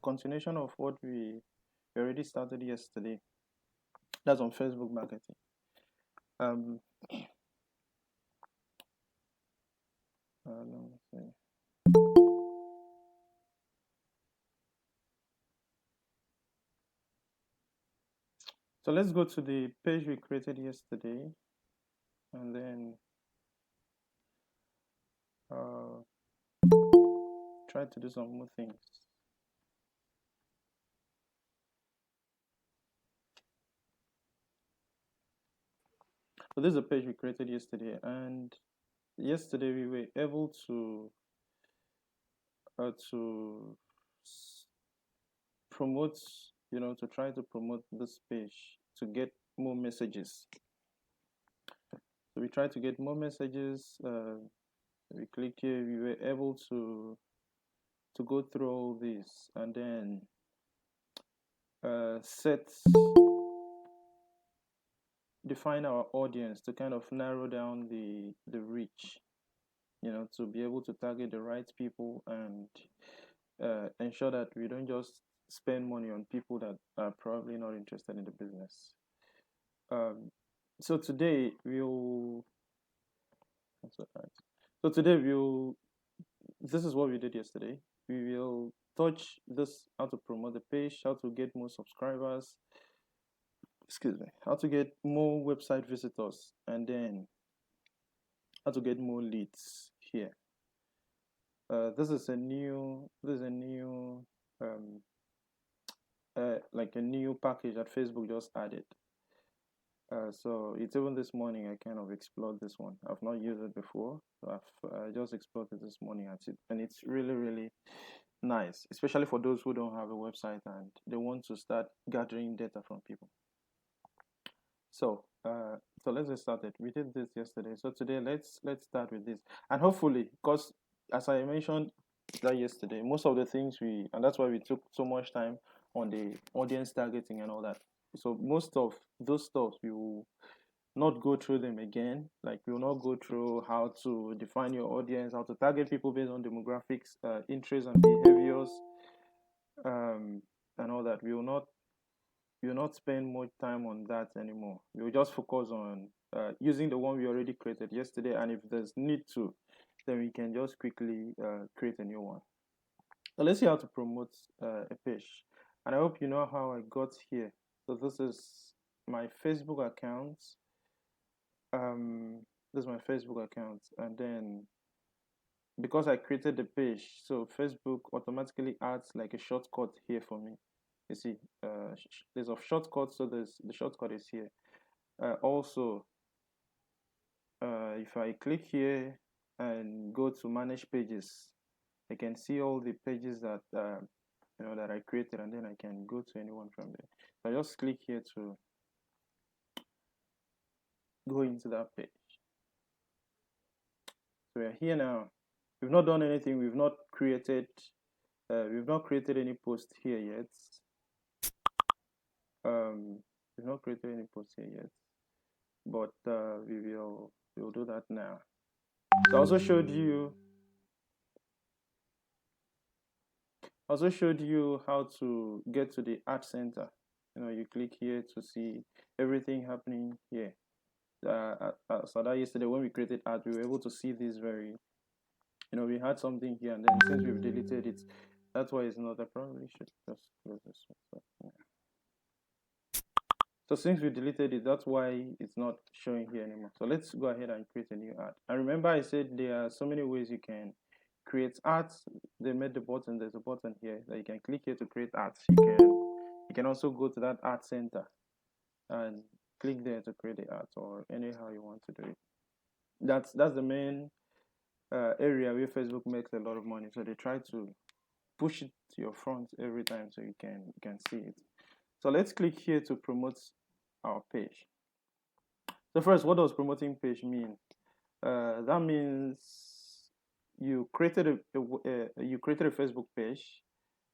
continuation of what we already started yesterday. That's on Facebook marketing. Um, let me see. So let's go to the page we created yesterday, and then uh, try to do some more things. So this is a page we created yesterday, and yesterday we were able to promote, to try to promote this page to get more messages. So we tried to get more messages. We click here. We were able to go through all this and then define our audience to kind of narrow down the reach, to be able to target the right people and ensure that we don't just spend money on people that are probably not interested in the business. So today we'll that's all right. So today this is what we did yesterday. We will touch this, how to promote the page, how to get more subscribers, excuse me, how to get more website visitors, and then how to get more leads here. This is a new like a new package that Facebook just added. So it's even this morning I kind of explored this one. I've not used it before. So I just explored it this morning and it's really, really nice, especially for those who don't have a website and they want to start gathering data from people. So let's get started. We did this yesterday. So today let's start with this. And hopefully, because as I mentioned that yesterday, most of the things and that's why we took so much time on the audience targeting and all that. So most of those stuff we will not go through them again. Like we will not go through how to define your audience, how to target people based on demographics, interests and behaviors, and all that. We will not spend much time on that anymore. We will just focus on using the one we already created yesterday, and if there's need to, then we can just quickly create a new one. So let's see how to promote a page. And I hope you know how I got here. So this is my Facebook account. This is my Facebook account, and then because I created the page, so Facebook automatically adds like a shortcut here for me. You see, there's a shortcut, so the shortcut is here. Also, if I click here and go to manage pages, I can see all the pages that that I created, and then I can go to anyone from there. So I just click here to go into that page. So we're here now. We've not done anything. We've not created any post here yet. We've not created any post here yet, but we'll do that now. So I also showed you how to get to the ad center. You click here to see everything happening here. So that yesterday when we created ad, we were able to see this very, we had something here, and then since we've deleted it, that's why it's not. I probably should just close this one. So since we deleted it, that's why it's not showing here anymore. So let's go ahead and create a new ad. And remember I said there are so many ways you can create ads. They made the button. There's a button here that you can click here to create ads. You can also go to that ad center and click there to create the ads, or anyhow you want to do it. That's the main area where Facebook makes a lot of money. So they try to push it to your front every time so you can see it. So let's click here to promote our page. So first, what does promoting page mean? That means you created a Facebook page,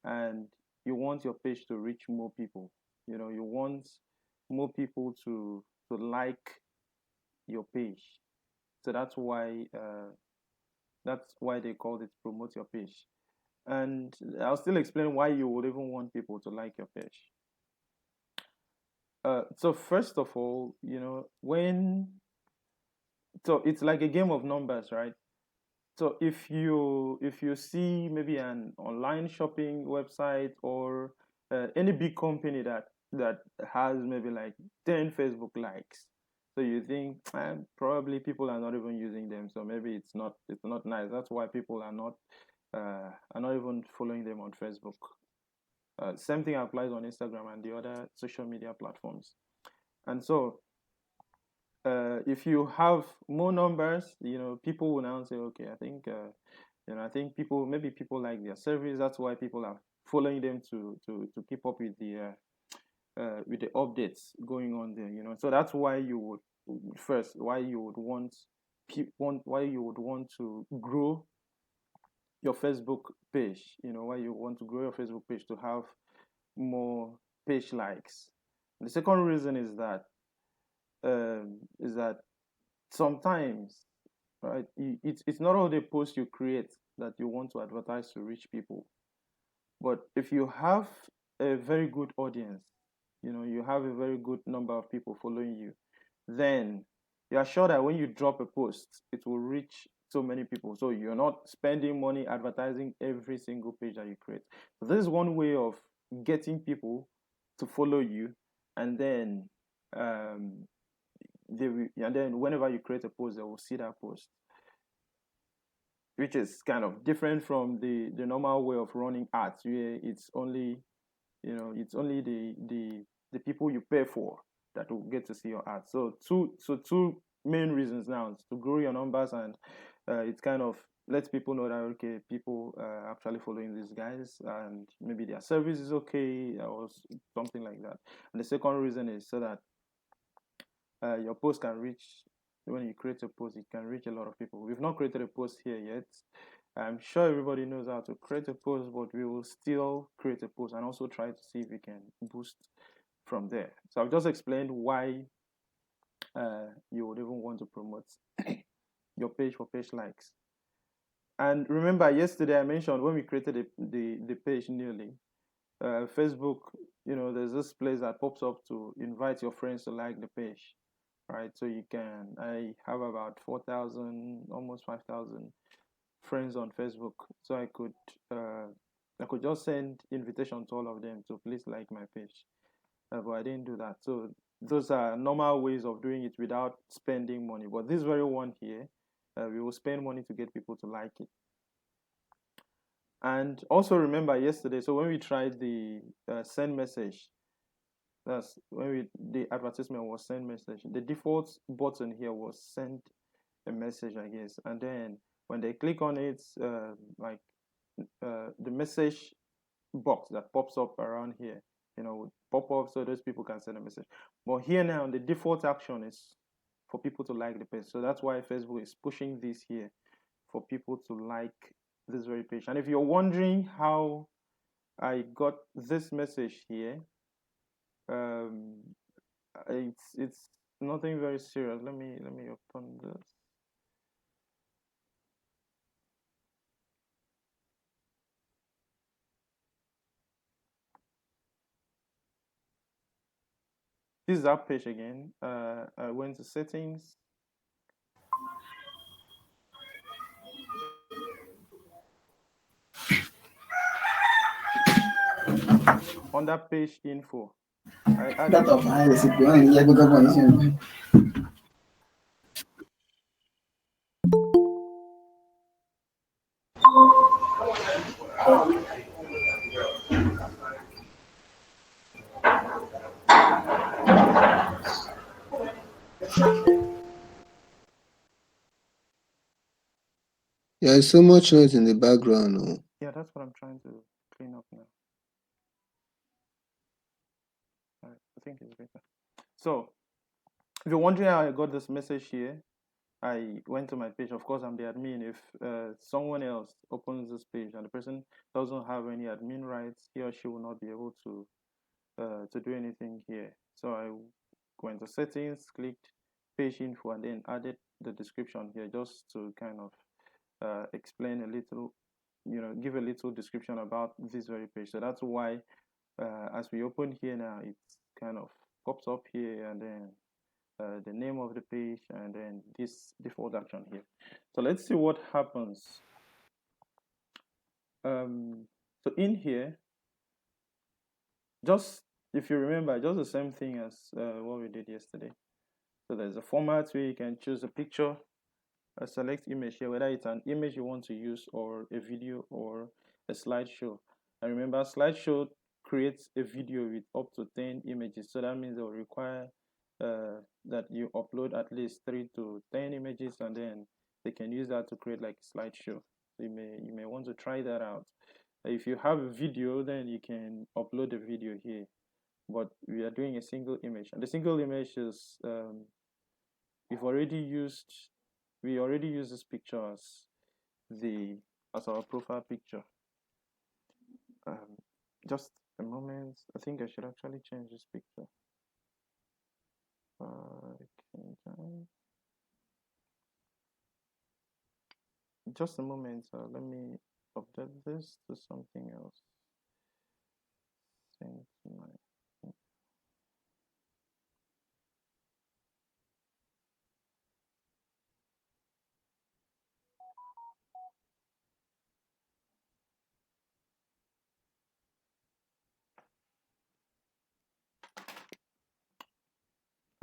and you want your page to reach more people. You want more people to like your page. So that's why they called it promote your page. And I'll still explain why you would even want people to like your page. So first of all, so it's like a game of numbers, right? So if you see maybe an online shopping website or any big company that has maybe like 10 Facebook likes, so you think probably people are not even using them, so maybe it's not nice. That's why people are not even following them on Facebook. Same thing applies on Instagram and the other social media platforms. And so if you have more numbers, people will now say, okay, I think people like their service. That's why people are following them to keep up with the updates going on there. So that's why you would first why you would why you would want to grow your Facebook page. Why you want to grow your Facebook page to have more page likes. The second reason is that sometimes, right, it's not all the posts you create that you want to advertise to reach people, but if you have a very good audience, you have a very good number of people following you, then you are sure that when you drop a post, it will reach so many people. So you're not spending money advertising every single page that you create. So this is one way of getting people to follow you, and then um, and then whenever you create a post, they will see that post, which is kind of different from the normal way of running ads, where it's only the people you pay for that will get to see your ads. So two main reasons now is to grow your numbers, and it kind of lets people know that, okay, people are actually following these guys, and maybe their service is okay, or something like that. And the second reason is so that your post can reach, when you create a post, it can reach a lot of people. We've not created a post here yet. I'm sure everybody knows how to create a post, but we will still create a post and also try to see if we can boost from there. So I've just explained why you would even want to promote your page for page likes. And remember, yesterday I mentioned when we created the page newly, Facebook, there's this place that pops up to invite your friends to like the page, right? So I have about 4,000, almost 5,000 friends on Facebook. So I could just send invitation to all of them to please like my page. But I didn't do that. So those are normal ways of doing it without spending money. But this very one here, we will spend money to get people to like it. And also remember yesterday, so when we tried the send message, that's when the advertisement was send message. The default button here was send a message, I guess. And then when they click on it, the message box that pops up around here, would pop up so those people can send a message. But here now, the default action is for people to like the page. So that's why Facebook is pushing this here for people to like this very page. And if you're wondering how I got this message here, um, it's nothing very serious. Let me open this. This is our page again. I went to settings. On that page info, I added. There's so much noise in the background. Oh. Yeah, that's what I'm trying to clean up now. All right, I think it's better. So, if you're wondering how I got this message here, I went to my page. Of course, I'm the admin. If someone else opens this page and the person doesn't have any admin rights, he or she will not be able to do anything here. So I went to settings, clicked page info, and then added the description here just to kind of explain a little give a little description about this very page. So that's why as we open here now, it kind of pops up here, and then the name of the page, and then this default action here. So let's see what happens. So in here, just if you remember, just the same thing as what we did yesterday. So there's a format where you can choose a picture, a select image here, whether it's an image you want to use or a video or a slideshow. And remember, slideshow creates a video with up to 10 images. So that means it will require that you upload at least 3 to 10 images, and then they can use that to create like a slideshow. So you may want to try that out. If you have a video, then you can upload the video here. But we are doing a single image, and the single image is we've already used we already use this picture as our profile picture. um, just a moment, I think I should actually change this picture. Just a moment, let me update this to something else. Send my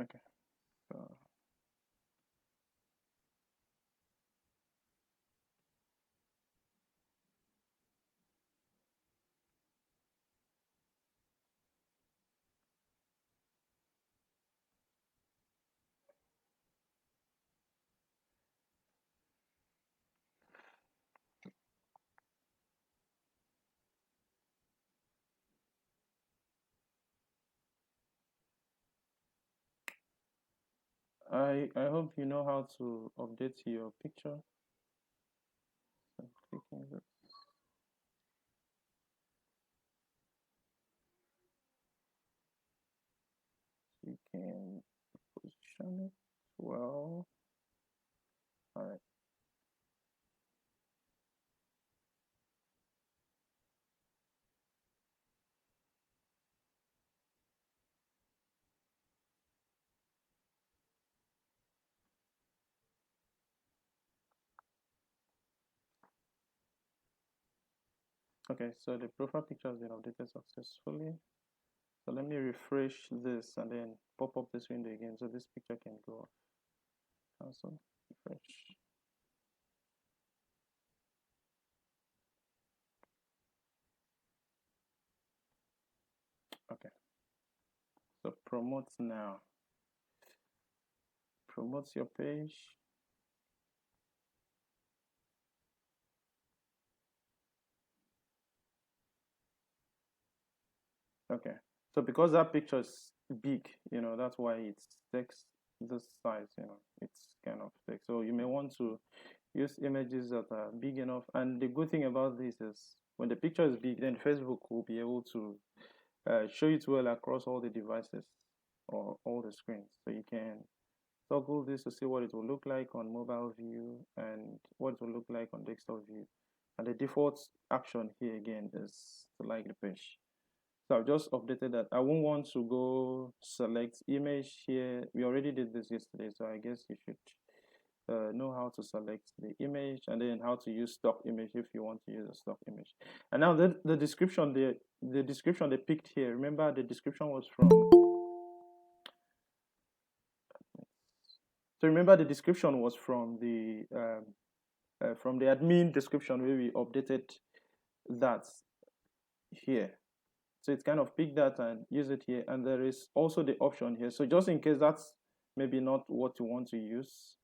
okay. So I hope you know how to update your picture. So clicking this, you can position it well. All right. Okay, so the profile picture has been updated successfully. So let me refresh this and then pop up this window again, so this picture can go off. Cancel, refresh. Okay, so promote now. Promote your page. Okay, so because that picture is big, that's why it takes this size, it's kind of thick. So you may want to use images that are big enough. And the good thing about this is when the picture is big, then Facebook will be able to show it well across all the devices or all the screens. So you can toggle this to see what it will look like on mobile view and what it will look like on desktop view. And the default action here again is to like the page. So I've just updated that. I won't want to go select image here. We already did this yesterday, so I guess you should know how to select the image and then how to use stock image if you want to use a stock image. And now the description, the description they picked here. Remember, the description was from. So remember, the description was from the admin description where we updated that here. So it's kind of pick that and use it here. And there is also the option here. So just in case that's maybe not what you want to use.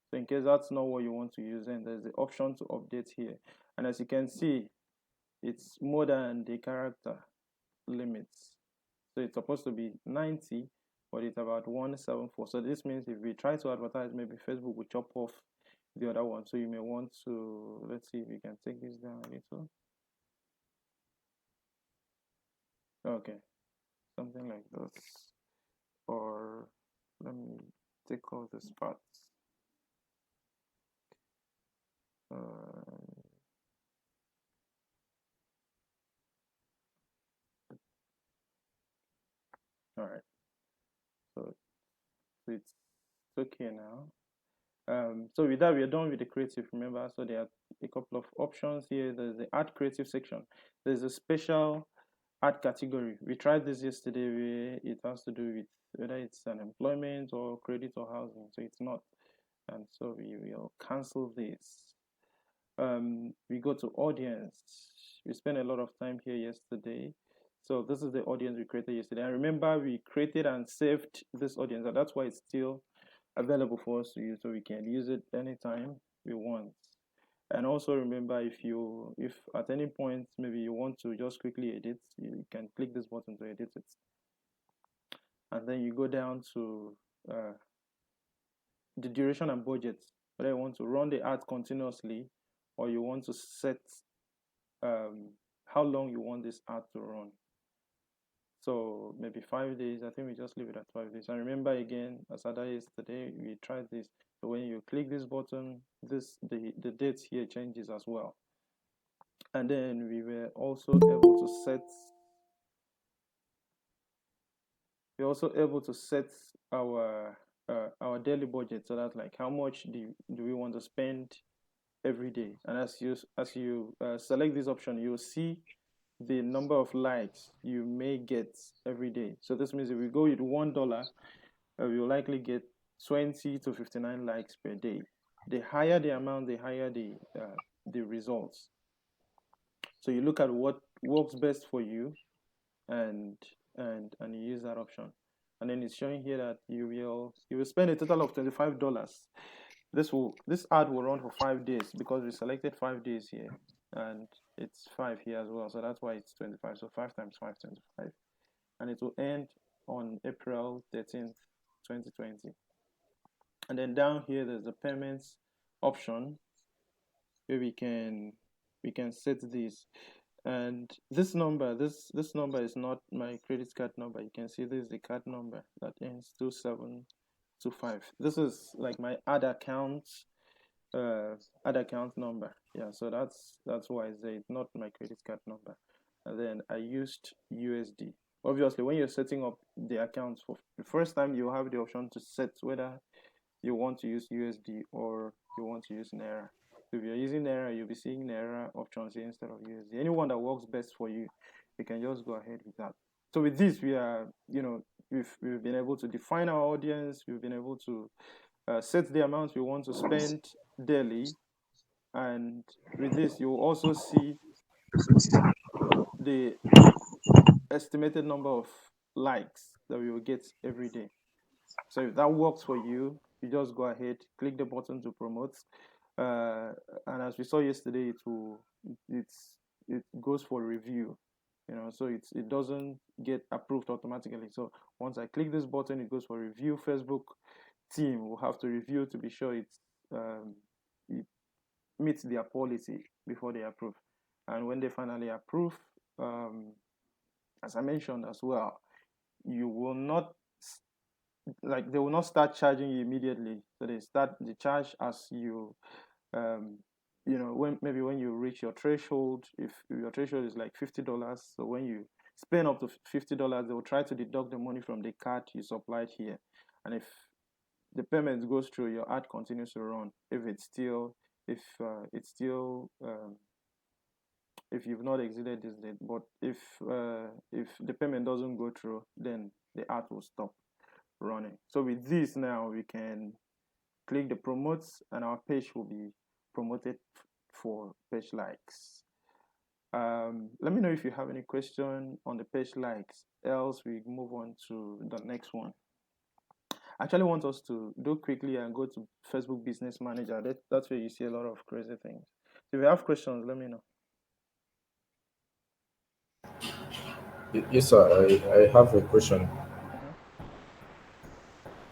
So in case that's not what you want to use, then there's the option to update here. And as you can see, it's more than the character limits. So it's supposed to be 90, but it's about 174. So this means if we try to advertise, maybe Facebook will chop off the other one. So you may want to, let's see if we can take this down a little. Okay, something like this. Or let me take all these parts. All right. So, it's okay now. So with that, we are done with the creative, remember? So there are a couple of options here. There's the add creative section. There's a special add category. We tried this yesterday where it has to do with whether it's an employment or credit or housing. So it's not. And so we will cancel this. We go to audience. We spent a lot of time here yesterday. So this is the audience we created yesterday. And remember, we created and saved this audience, and that's why it's still available for us to use, so we can use it anytime we want. And also remember, if at any point maybe you want to just quickly edit, you can click this button to edit it, and then you go down to uh, the duration and budget, whether you want to run the ad continuously or you want to set how long you want this ad to run. So maybe 5 days. I think we just leave it at 5 days. And remember again, as I did yesterday, we tried this. So when you click this button, the date here changes as well. And then we were also able to set our daily budget. So that's like how much do we want to spend every day. And as you select this option, you'll see the number of likes you may get every day. So this means if we go with $1, we will likely get 20 to 59 likes per day. The higher the amount, the higher the results. So you look at what works best for you, and you use that option. And then it's showing here that you will spend a total of $25. This ad will run for 5 days because we selected 5 days here, and it's 5 here as well. So that's why it's 25. So 5 times 5, 25, and it will end on April 13th, 2020. And then down here there's the payments option where we can set this. And this number is not my credit card number. You can see this is the card number that ends 2725. This is like my ad account number. Yeah, so that's why it's not my credit card number. And then I used USD. Obviously, when you're setting up the accounts for the first time, you have the option to set whether you want to use USD or you want to use Naira. So if you're using Naira, you'll be seeing Naira options here instead of USD. Anyone that works best for you, you can just go ahead with that. So with this, we've been able to define our audience. We've been able to set the amount we want to spend daily, and with this, you'll also see the estimated number of likes that we will get every day. So if that works for you, you just go ahead, click the button to promote. And as we saw yesterday, it goes for review. So it doesn't get approved automatically. So once I click this button, it goes for review. Facebook team will have to review to be sure it meets their policy before they approve. And when they finally approve, as I mentioned as well, you will not they will not start charging you immediately. So they start the charge as you when you reach your threshold. If your threshold is like $50, so when you spend up to $50, they will try to deduct the money from the card you supplied here. And if the payment goes through, your ad continues to run. If you've not exceeded this date. But if the payment doesn't go through, then the ad will stop running. So with this now, we can click the promotes and our page will be promoted for page likes. Let me know if you have any question on the page likes, else we move on to the next one. I actually want us to do quickly and go to Facebook Business Manager. That's where you see a lot of crazy things. If you have questions, let me know. Yes, sir. I have a question. Mhm.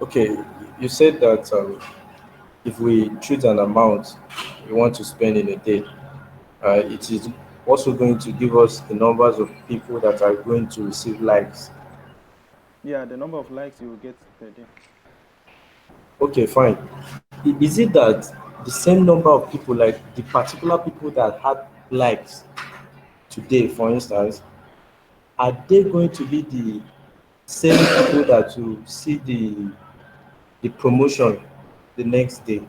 Okay, you said that if we choose an amount we want to spend in a day, it is also going to give us the numbers of people that are going to receive likes. Yeah, the number of likes you will get per day. Okay, fine. Is it that the same number of people, like the particular people that had likes today, for instance, are they going to be the same people that will see the promotion the next day.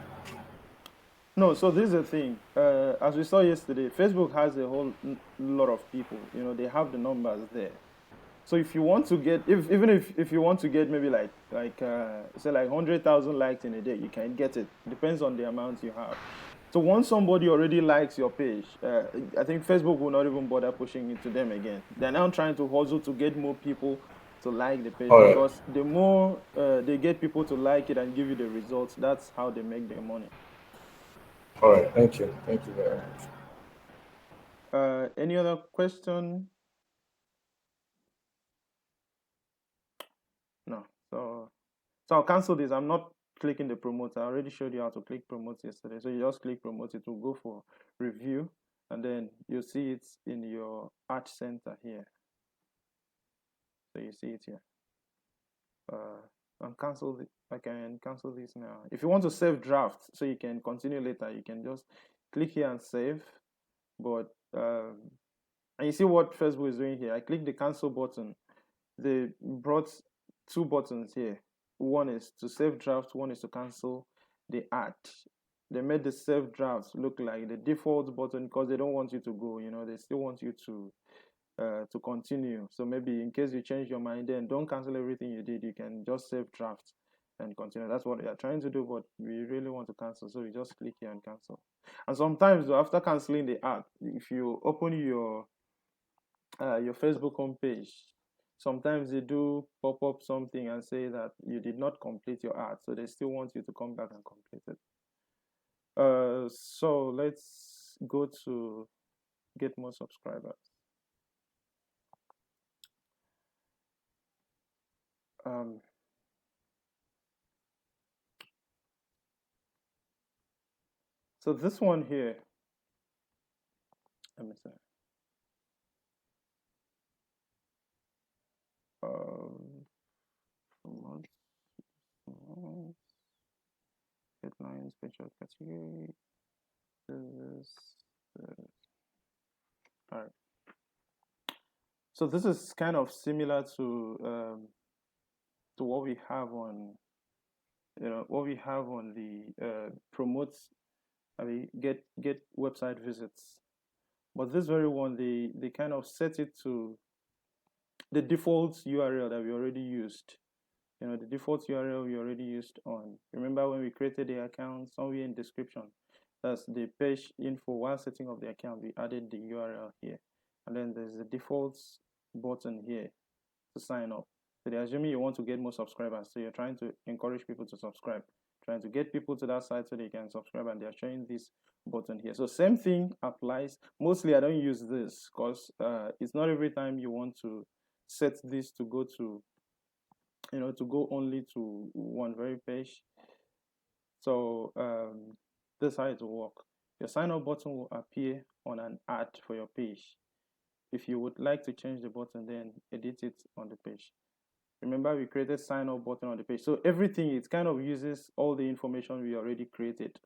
No, so this is the thing. As we saw yesterday, Facebook has a whole lot of people. They have the numbers there. So if you want to get, if you want to get maybe say like 100,000 likes in a day, you can get it. Depends on the amount you have. So once somebody already likes your page, I think Facebook will not even bother pushing it to them again. They're now trying to hustle to get more people to like the page, All right, because the more they get people to like it and give you the results, that's how they make their money. all right. Thank you very Yeah. much. Any other question? No. So I'll cancel this. I'm not clicking the promote. I already showed you how to click promote yesterday. So you just click promote. It will go for review, and then you'll see it in your Arch Center here. So you see it here. And cancel it. I can cancel this now. If you want to save draft, so you can continue later, you can just click here and save. But and you see what Facebook is doing here. I click the cancel button. They brought two buttons here. One is to save draft, one is to cancel the ad. They made the save drafts look like the default button because they don't want you to go. They still want you to continue. So maybe in case you change your mind, then don't cancel everything you did. You can just save draft and continue. That's what they are trying to do, but we really want to cancel, so you just click here and cancel. And sometimes after canceling the ad, if you open your Facebook homepage, sometimes they do pop up something and say that you did not complete your ad, so they still want you to come back and complete it. So let's go to get more subscribers. Um, so this one here, let me see. Um, headline, special category. This, this. All right. So this is kind of similar to what we have on the promotes. I mean, get website visits. But this very one, they kind of set it to the default URL that we already used. The default URL we already used on. Remember when we created the account, somewhere in description, that's the page info. While setting up the account, we added the URL here, and then there's the default button here to sign up. So they're assuming you want to get more subscribers, so you're trying to encourage people to subscribe, trying to get people to that site so they can subscribe, and they're showing this button here. So same thing applies. Mostly I don't use this because it's not every time you want to set this to go to to go only to one very page. So this is how it will work. Your sign up button will appear on an ad for your page. If you would like to change the button, then edit it on the page. Remember, we created sign up button on the page. So everything, it kind of uses all the information we already created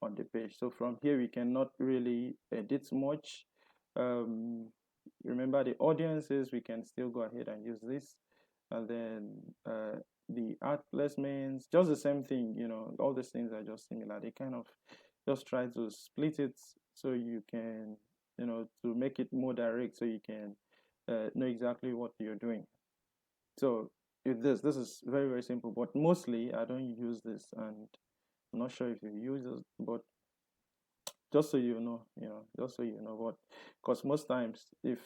on the page. So from here, we cannot really edit much. Remember the audiences, we can still go ahead and use this. And then the ad placements, just the same thing, all these things are just similar. They kind of just try to split it so you can, to make it more direct so you can know exactly what you're doing. So this is very, very simple, but mostly I don't use this, and I'm not sure if you use this, but just so just so you know what, because most times if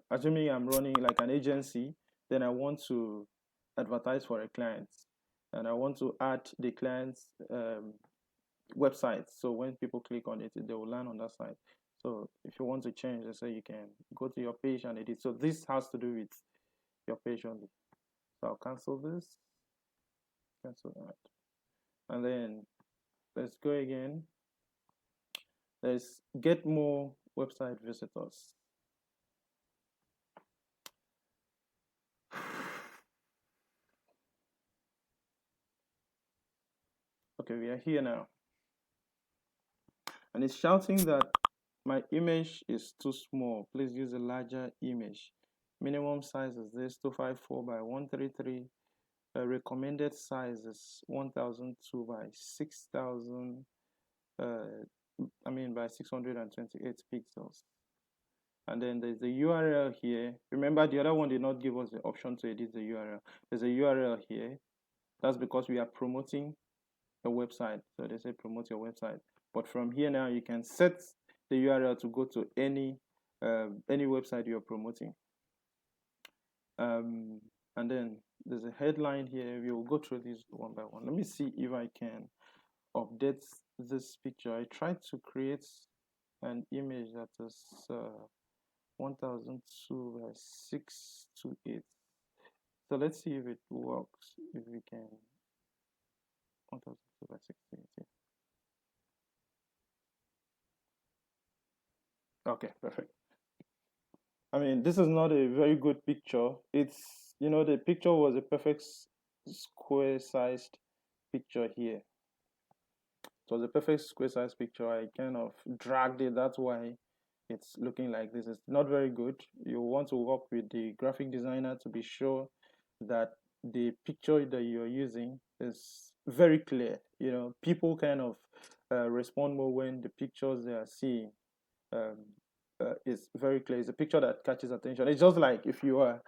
assuming I'm running like an agency, then I want to advertise for a client, and I want to add the client's website, so when people click on it, they will land on that site. So if you want to change, let's say, you can go to your page and edit. So this has to do with your page only. So I'll cancel this, cancel that, and then let's go again. Let's get more website visitors. Okay, we are here now, and it's shouting that my image is too small. Please use a larger image. Minimum size is this 254 by 133. Recommended size is 1002 by 6000. By 628 pixels. And then there's the URL here. Remember, the other one did not give us the option to edit the URL. There's a URL here. That's because we are promoting a website. So they say promote your website. But from here now, you can set the URL to go to any website you're promoting. And then there's a headline here. We will go through these one by one. Let me see if I can update this picture. I tried to create an image that is 1002 by 628. So let's see if it works. If we can 1002 by 628. Okay, perfect. I mean, this is not a very good picture. It's, the picture was a perfect square sized picture here. It was a perfect square sized picture. I kind of dragged it. That's why it's looking like this. It's not very good. You want to work with the graphic designer to be sure that the picture that you're using is very clear. People kind of respond more when the pictures they are seeing is very clear. It's a picture that catches attention. It's just like if you are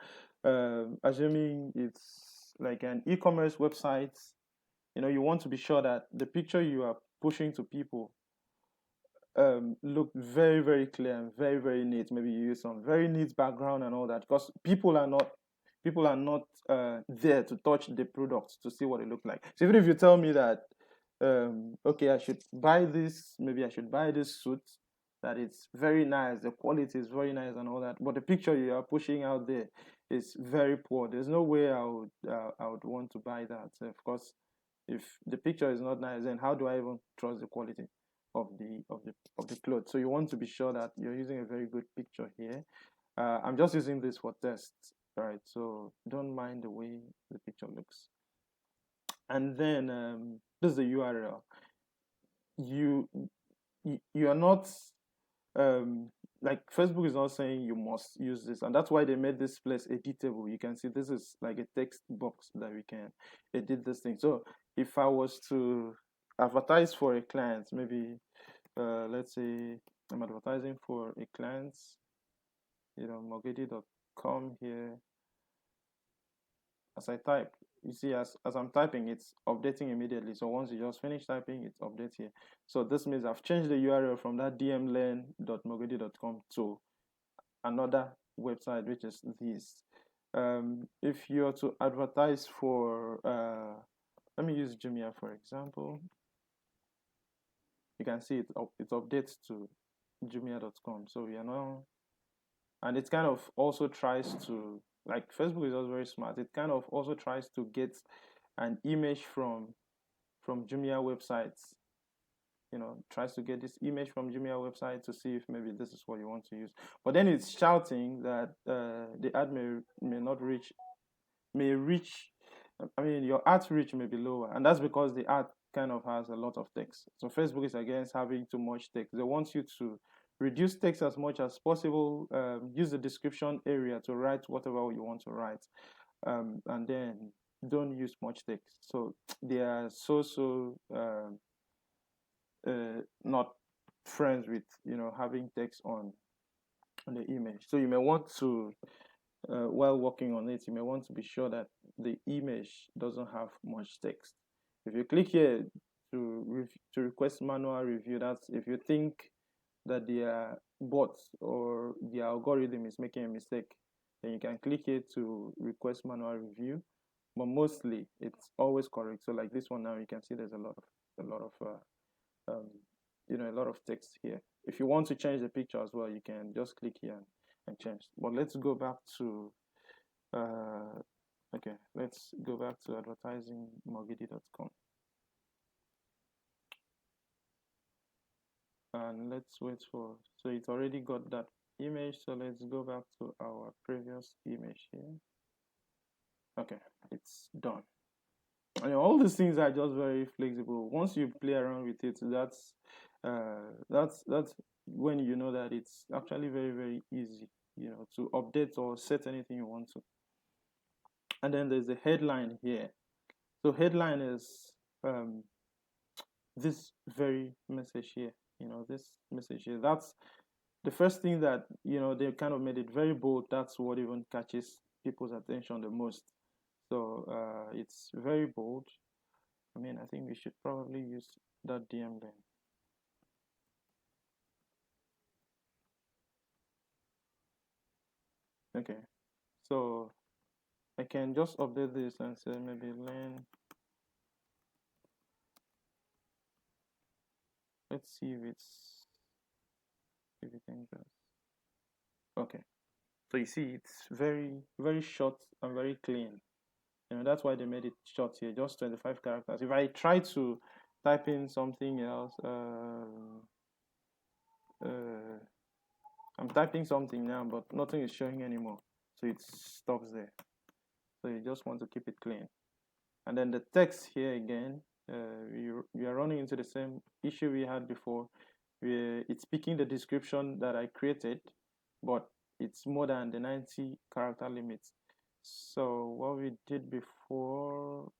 assuming it's like an e-commerce website, you want to be sure that the picture you are pushing to people look very, very clear and very, very neat. Maybe you use some very neat background and all that, because people are not there to touch the product to see what it looks like. So even if you tell me that okay, I should buy this, maybe I should buy this suit, that it's very nice, the quality is very nice and all that, but the picture you are pushing out there is very poor, there's no way I would want to buy that. So of course, if the picture is not nice, then how do I even trust the quality of the clothes? So you want to be sure that you're using a very good picture here. I'm just using this for tests, right? So don't mind the way the picture looks. And then this is the URL. You are not like Facebook is not saying you must use this, and that's why they made this place editable. You can see this is like a text box that we can edit this thing. So if I was to advertise for a client, maybe let's say I'm advertising for a client, mogedi.com here. As I type, you see as I'm typing, it's updating immediately. So once you just finish typing, it's updates here. So this means I've changed the URL from that dmlearn.mogedi.com to another website, which is this. If you're to advertise for let me use Jumia for example, you can see it updates to jumia.com. So we are now, and it kind of also tries to, like, Facebook is also very smart. It kind of also tries to get an image from Jumia websites. Tries to get this image from Jumia website to see if maybe this is what you want to use. But then it's shouting that the ad may reach. I mean, your ad reach may be lower, and that's because the ad kind of has a lot of text. So Facebook is against having too much text. They want you to reduce text as much as possible. Use the description area to write whatever you want to write, and then don't use much text. So they are not friends with having text on the image. So you may want to while working on it, you may want to be sure that the image doesn't have much text. If you click here to request manual review, that's if you think that their bot or the algorithm is making a mistake, then you can click here to request manual review. But mostly it's always correct. So like this one now, you can see there's a lot of a lot of text here. If you want to change the picture as well, you can just click here and change. But let's go back to okay, let's go back to advertisingmogidi.com. And let's wait for, so it already got that image, so let's go back to our previous image here. Okay, it's done. And all these things are just very flexible. Once you play around with it, that's when you know that it's actually very, very easy to update or set anything you want to. And then there's the headline here. So headline is this very message here. This message here. That's the first thing that they kind of made it very bold. That's what even catches people's attention the most. So it's very bold. I think we should probably use that DM then. Okay, so I can just update this and say maybe learn. Let's see if it can just. Okay, so you see it's very very short and very clean. That's why they made it short here, just 25 characters. If I try to type in something else, I'm typing something now, but nothing is showing anymore, so it stops there. So you just want to keep it clean. And then the text here again, we are running into the same issue we had before, where it's picking the description that I created, but it's more than the 90 character limit. So what we did before,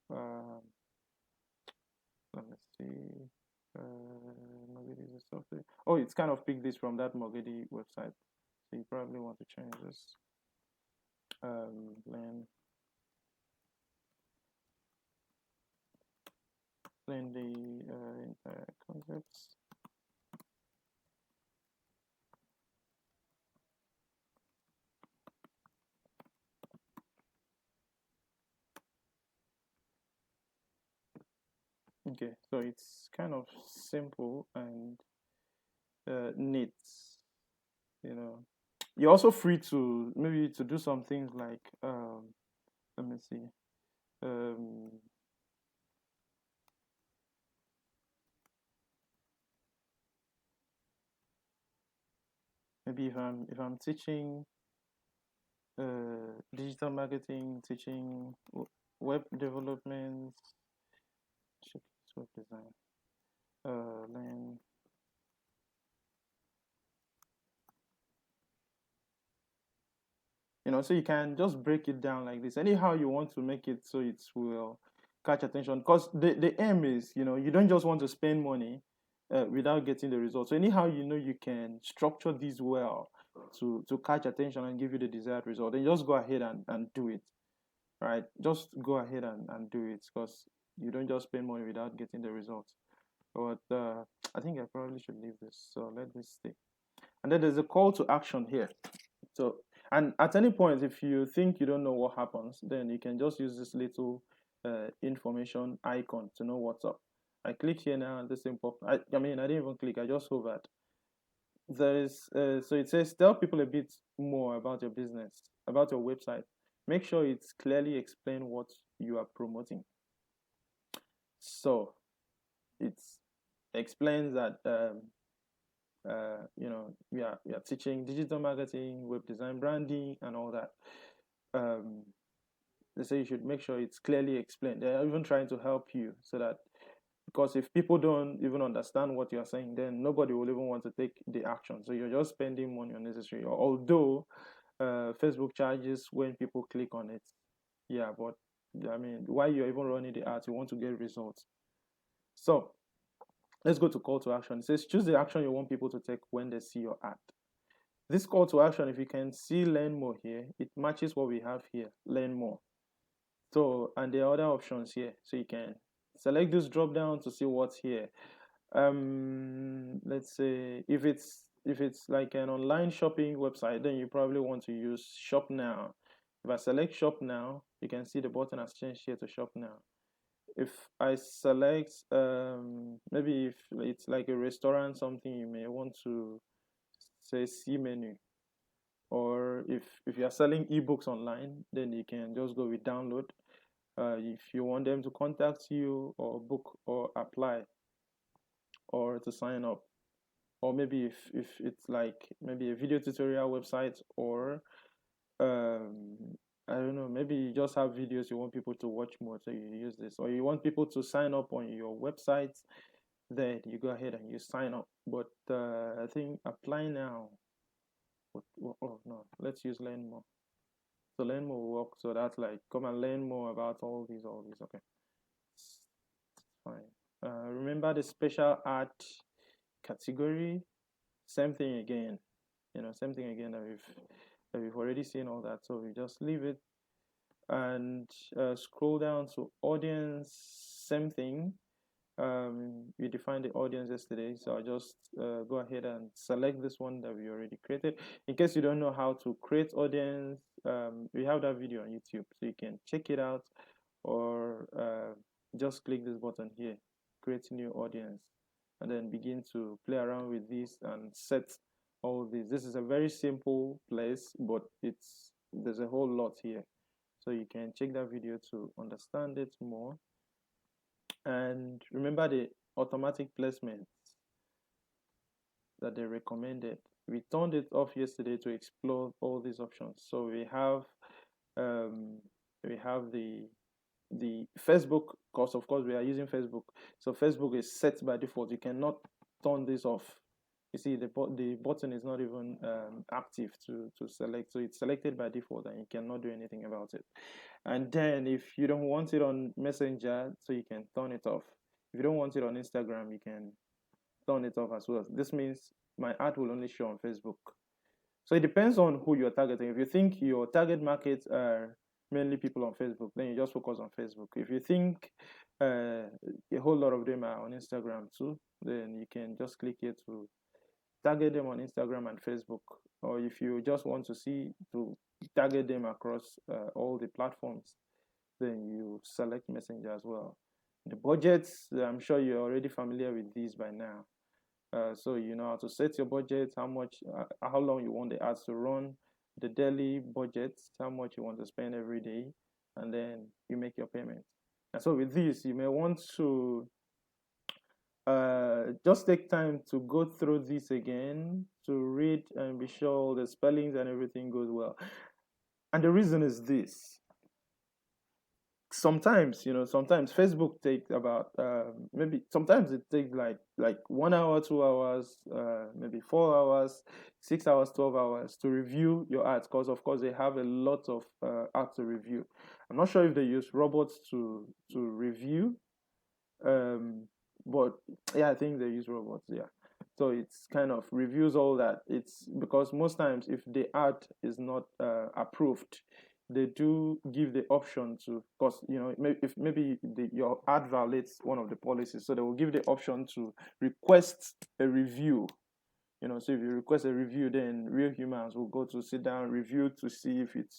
let me see, Mogedi is software. Oh, it's kind of picked this from that Mogedi website. So you probably want to change this. Learn the entire concepts. Okay, so it's kind of simple and neat. You're also free to maybe to do some things like let me see. Um, Maybe if I'm teaching digital marketing, teaching web development, web design, learn. So you can just break it down like this. Anyhow you want to make it so it will catch attention. Because the aim is, you don't just want to spend money without getting the results. So anyhow you can structure this well to catch attention and give you the desired result. Then just go ahead and do it. Right? Just go ahead and do it, because you don't just spend money without getting the results. But I think I probably should leave this. So let this stay. And then there's a call to action here. So, and at any point, if you think you don't know what happens, then you can just use this little information icon to know what's up. I click here now, and this thing pop. I didn't even click. I just hovered. There's so it says tell people a bit more about your business, about your website. Make sure it's clearly explain what you are promoting. So it explains that we are teaching digital marketing, web design, branding, and all that. They say you should make sure it's clearly explained. They're even trying to help you so that, because if people don't even understand what you're saying, then nobody will even want to take the action. So you're just spending money unnecessary. Although Facebook charges when people click on it, yeah, but why you're even running the ads, you want to get results. So let's go to call to action. It says choose the action you want people to take when they see your ad. This call to action, if you can see learn more here, it matches what we have here, learn more. So, and there are other options here. So you can select this drop down to see what's here. Let's say if it's like an online shopping website, then you probably want to use shop now. If I select shop now, you can see the button has changed here to shop now. If I select maybe if it's like a restaurant, something, you may want to say see menu. Or if you're selling ebooks online, then you can just go with download. If you want them to contact you or book or apply or to sign up, or maybe if it's like maybe a video tutorial website, or I don't know, maybe you just have videos you want people to watch more, so you use this, or you want people to sign up on your website, then you go ahead and you sign up. But I think apply now, Oh no, let's use learn more. So learn more will work. So that's like come and learn more about all these. Okay, fine. Remember the special art category? Same thing again. Same thing again that we've already seen all that. So we just leave it and scroll down to audience. Same thing. We defined the audience yesterday, so I'll just go ahead and select this one that we already created. In case you don't know how to create audience, we have that video on YouTube, so you can check it out, or just click this button here, create new audience, and then begin to play around with this and set all this. This is a very simple place, but there's a whole lot here, so you can check that video to understand it more. And remember the automatic placements that they recommended. We turned it off yesterday to explore all these options. So we have the Facebook, because of course we are using Facebook. So Facebook is set by default. You cannot turn this off. You see the button is not even active to select. So it's selected by default and you cannot do anything about it. And then if you don't want it on Messenger, so you can turn it off. If you don't want it on Instagram, you can turn it off as well. This means my ad will only show on Facebook. So it depends on who you're targeting. If you think your target markets are mainly people on Facebook, then you just focus on Facebook. If you think a whole lot of them are on Instagram too, then you can just click here to target them on Instagram and Facebook. Or if you just want to target them across all the platforms, then you select Messenger as well. The budgets, I'm sure you're already familiar with these by now. So you know how to set your budget, how long you want the ads to run, the daily budget, how much you want to spend every day, and then you make your payment. And so with this, you may want to just take time to go through this again to read and be sure all the spellings and everything goes well. And the reason is this: sometimes Facebook takes about maybe sometimes it takes like 1 hour, 2 hours, maybe 4 hours, 6 hours, 12 hours to review your ads, because of course they have a lot of ads to review. I'm not sure if they use robots to review, but yeah, I think they use robots, yeah. So it's kind of reviews all that. It's because most times if the ad is not approved, they do give the option to, because if maybe your ad violates one of the policies, so they will give the option to request a review. So if you request a review, then real humans will go to sit down, review to see if it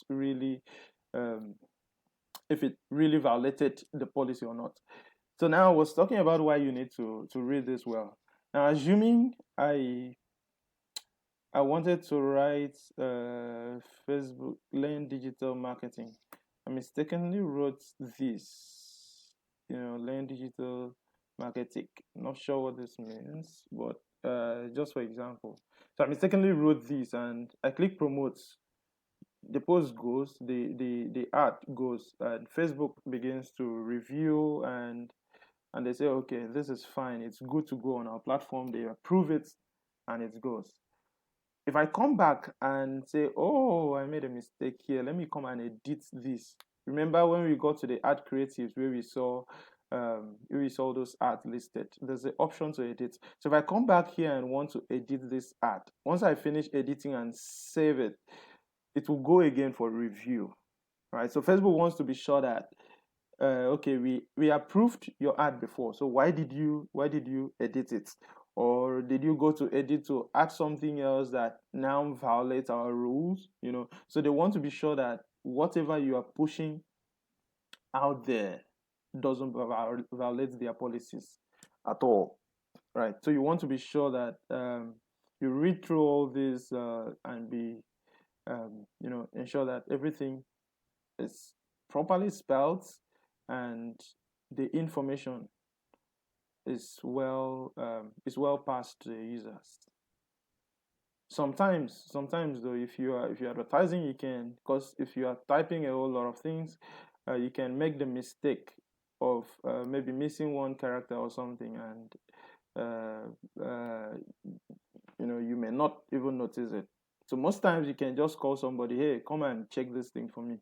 really violated the policy or not. So now I was talking about why you need to read this well. Now, assuming I wanted to write Facebook learn digital marketing, I mistakenly wrote this. Learn digital marketing. Not sure what this means, but just for example, so I mistakenly wrote this and I click promote. The post goes, the ad goes, and Facebook begins to review and they say, okay, this is fine, it's good to go on our platform. They approve it and it goes. If I come back and say, oh, I made a mistake here, let me come and edit this. Remember when we got to the ad creatives where we saw those ads listed, there's the option to edit. So if I come back here and want to edit this ad, once I finish editing and save it, it will go again for review, right? So Facebook wants to be sure that okay, we approved your ad before, so why did you edit it, or did you go to edit to add something else that now violates our rules? So they want to be sure that whatever you are pushing out there doesn't violate their policies at all, right? So you want to be sure that you read through all this and be ensure that everything is properly spelled and the information is well passed to the users. Sometimes though, if you're advertising, you can, because if you are typing a whole lot of things, you can make the mistake of maybe missing one character or something, and you may not even notice it. So most times you can just call somebody, hey, come and check this thing for me.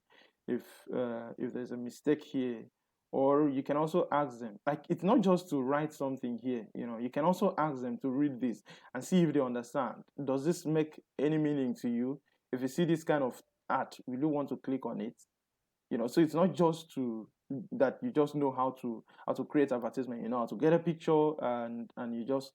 If there's a mistake here, or you can also ask them. Like it's not just to write something here, you can also ask them to read this and see if they understand. Does this make any meaning to you? If you see this kind of art, will you want to click on it? So it's not just to that you just know how to create advertisement, how to get a picture and you just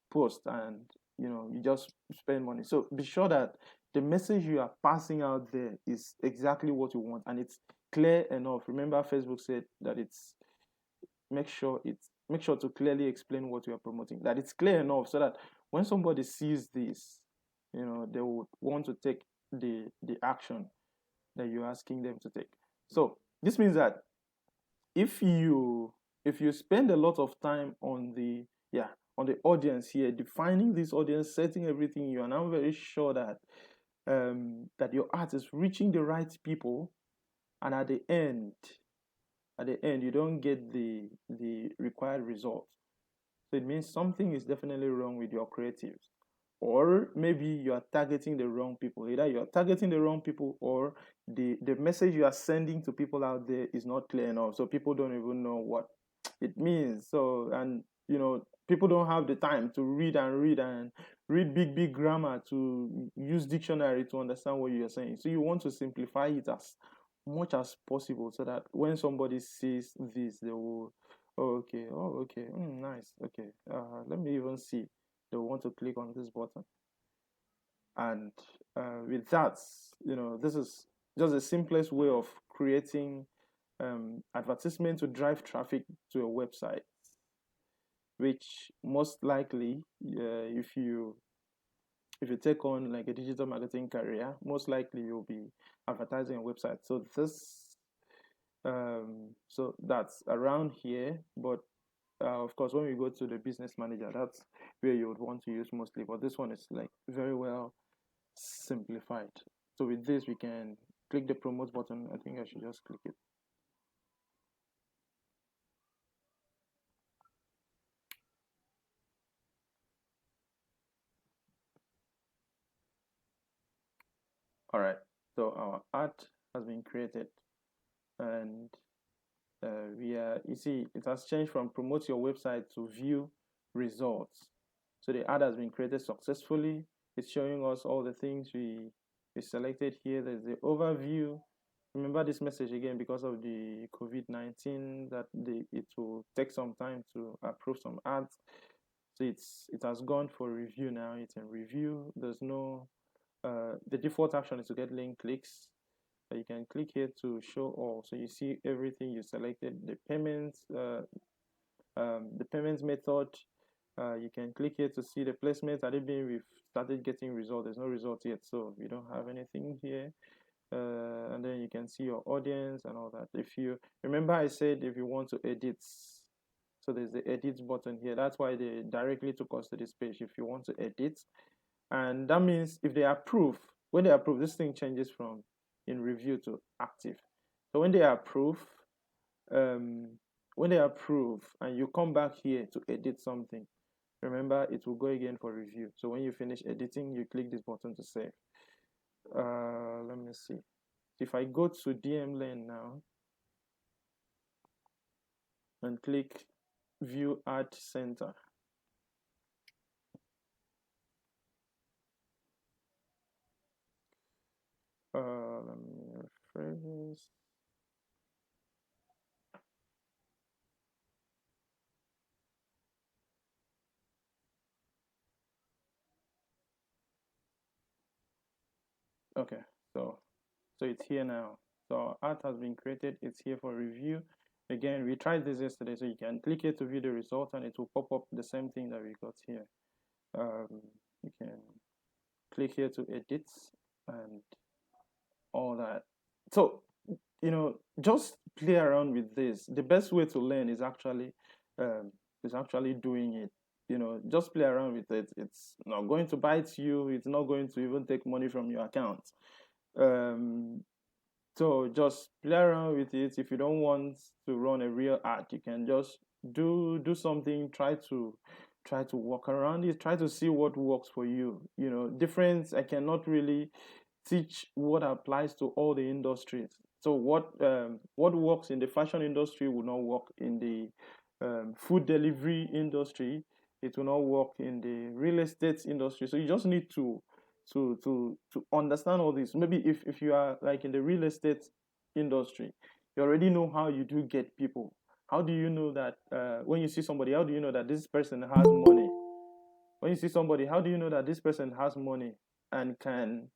post and you just spend money. So be sure that the message you are passing out there is exactly what you want and it's clear enough. Remember, Facebook said that make sure to clearly explain what you are promoting, that it's clear enough so that when somebody sees this, they would want to take the action that you're asking them to take. So this means that if you if you spend a lot of time on the audience here, defining this audience, setting everything, you are now very sure that your art is reaching the right people, and at the end you don't get the required result. So it means something is definitely wrong with your creatives. Or maybe you are targeting the wrong people. Either you are targeting the wrong people or the message you are sending to people out there is not clear enough. So people don't even know what it means. So, and people don't have the time to read big, big grammar, to use dictionary to understand what you're saying. So you want to simplify it as much as possible so that when somebody sees this, they will, oh, okay, nice, okay, let me even see. They'll want to click on this button. And with that, this is just the simplest way of creating advertisement to drive traffic to a website, which most likely, if you take on like a digital marketing career, most likely you'll be advertising a website. So that's around here. But of course, when we go to the business manager, that's where you would want to use mostly. But this one is like very well simplified. So with this, we can click the promote button. I think I should just click it. All right. So our art has been created, and you see, it has changed from promote your website to view results. So the ad has been created successfully. It's showing us all the things we selected here. There's the overview. Remember this message again, because of the COVID-19, that it will take some time to approve some ads. So it has gone for review now. It's in review. There's no the default action is to get link clicks. You can click here to show all. So you see everything you selected, the payments method. You can click here to see the placements. At it being, we've started getting results. There's no result yet, so we don't have anything here. And then you can see your audience and all that. If you remember, I said if you want to edit, so there's the edit button here. That's why they directly took us to this page. If you want to edit, and that means if they approve, when they approve, this thing changes from in review to active. So when they approve, um, and you come back here to edit something, remember it will go again for review. So when you finish editing, you click this button to save. Let me see. If I go to DM Lane now and click view ad center, let me refresh this. Okay, so it's here now. So art has been created. It's here for review. Again, we tried this yesterday, so you can click here to view the result, and it will pop up the same thing that we got here. You can click here to edit and all that. So just play around with this. The best way to learn is actually doing it. Just play around with it. It's not going to bite you. It's not going to even take money from your account. Um, so just play around with it. If you don't want to run a real ad, you can just do something. try to work around it, try to see what works for you. Difference, I cannot really teach what applies to all the industries. So what works in the fashion industry will not work in the food delivery industry. It will not work in the real estate industry. So you just need to understand all this. Maybe if you are like in the real estate industry, you already know how you do get people. How do you know that when you see somebody, how do you know that this person has money? When you see somebody, how do you know that this person has money and can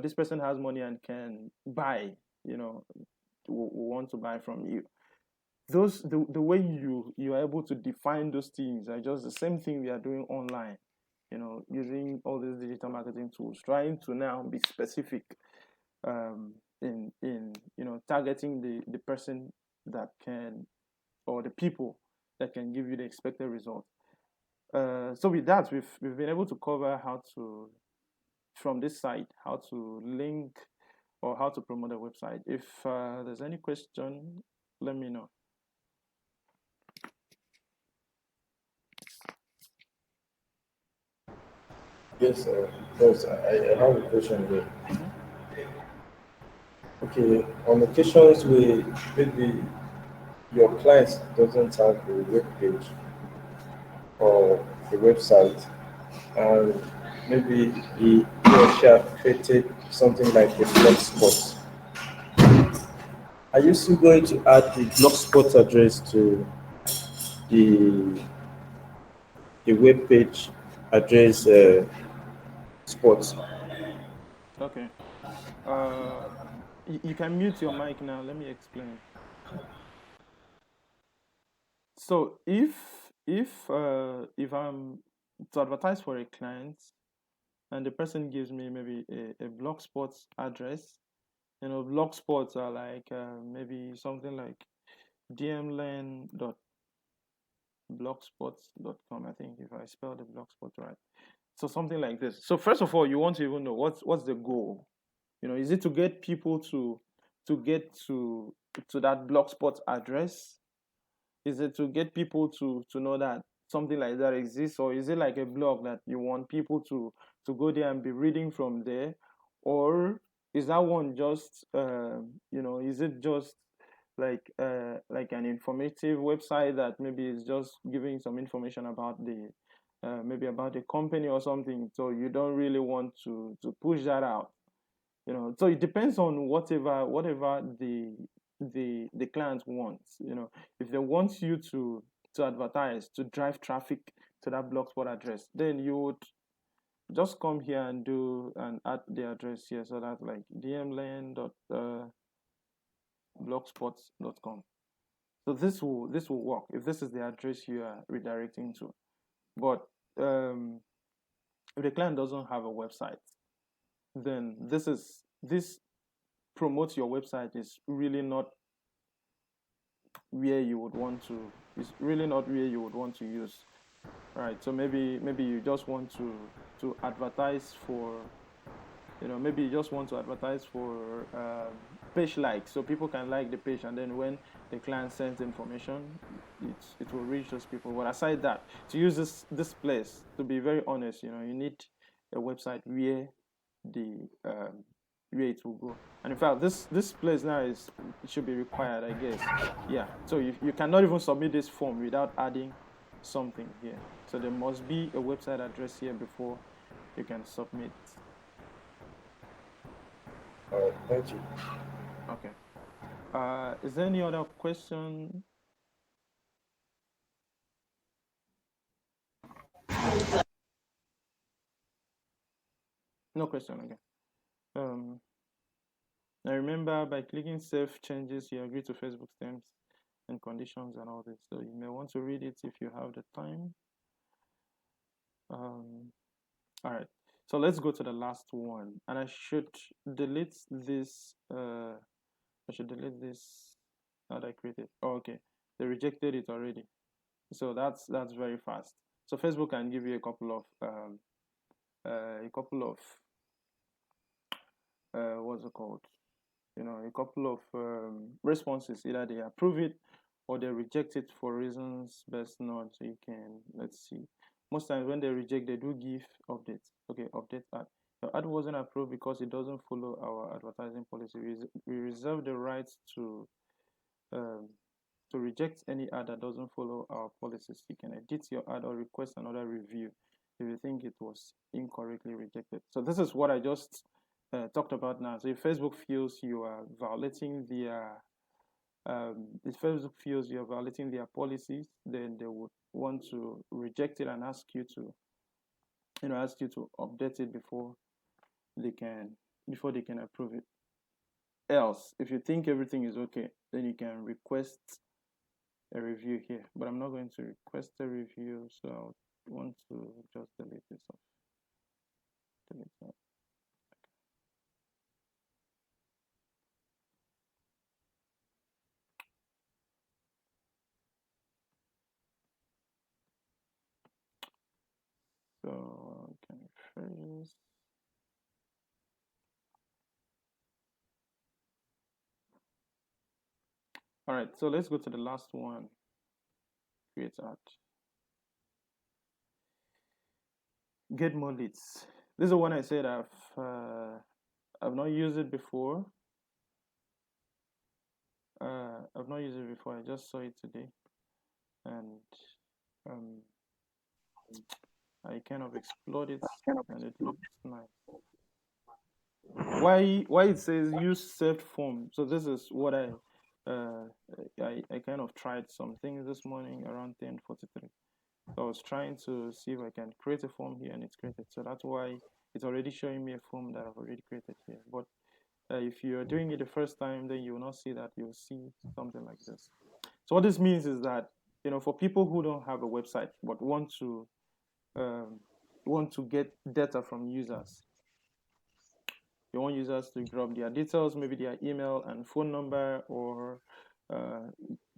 this person has money and can buy, want to buy from you. The way you are able to define those things are just the same thing we are doing online, using all these digital marketing tools, trying to now be specific in targeting the person that can, or the people that can give you the expected result. So with that, we've been able to cover how to, from this site, how to link or how to promote a website. If there's any question, let me know. Yes, yes, I have a question here. Okay, on occasions where maybe your client doesn't have a web page or a website, and maybe he or she have created something like a blog spot. Are you still going to add the blogspot address to the web page address spot? Okay. Uh, you can mute your mic now. Let me explain. So if I'm to advertise for a client and the person gives me maybe a blogspot address, blogspots are like maybe something like dmlen.blogspot.com. I think if I spell the blogspot right. So something like this. So first of all, you want to even know what's the goal. Is it to get people to get to that blogspot address? Is it to get people to know that something like that exists, or is it like a blog that you want people to go there and be reading from there, or is that one just is it just like an informative website that maybe is just giving some information about the maybe about the company or something, so you don't really want to push that out. So it depends on whatever the client wants. If they want you to advertise, to drive traffic to that blogspot address, then you would just come here and do and add the address here. So that's like dmlane.blogspot.com. So this will work if this is the address you are redirecting to. But if the client doesn't have a website, then this promote your website is really not where you would want to, it's really not where you would want to use. Right. So maybe you just want to advertise for, maybe you just want to advertise for page likes, so people can like the page, and then when the client sends information, it will reach those people. But aside that, to use this place, to be very honest, you need a website where the where it will go. And in fact, this place now it should be required, I guess. Yeah. So you cannot even submit this form without adding something here. So there must be a website address here before you can submit. Thank you. Okay. Is there any other question? No question. Okay. Now remember, by clicking save changes, you agree to Facebook's terms and conditions and all this. So you may want to read it if you have the time. All right. So let's go to the last one, and I should delete this. I should delete this. How did I create it? Oh, okay. They rejected it already. So that's very fast. So Facebook can give you a couple of what's it called? A couple of responses. Either they approve it or they reject it for reasons best known. So you can, let's see, most times when they reject, they do give updates. Okay, update ad. The ad wasn't approved because it doesn't follow our advertising policy. We reserve the right um, to reject any ad that doesn't follow our policies. You can edit your ad or request another review if you think it was incorrectly rejected. So this is what I just talked about now. So if Facebook feels you are violating if Facebook feels you're violating their policies, then they would want to reject it and ask you to, ask you to update it they can before they can approve it. Else, if you think everything is okay, then you can request a review here. But I'm not going to request a review, so I want to just delete this off. Delete that. So can refresh. All right, so let's go to the last one. Create ad. Get more leads. This is the one I said I've not used it before. I've not used it before. I just saw it today, and um, I kind of explored it, and it looks nice. Why it says use saved form? So this is what uh, I kind of tried some things this morning around 10:43. So I was trying to see if I can create a form here, and it's created. So that's why it's already showing me a form that I've already created here. But if you're doing it the first time, then you will not see that. You'll see something like this. So what this means is that, for people who don't have a website but um, want to get data from users, you want users to drop their details, maybe their email and phone number, or uh,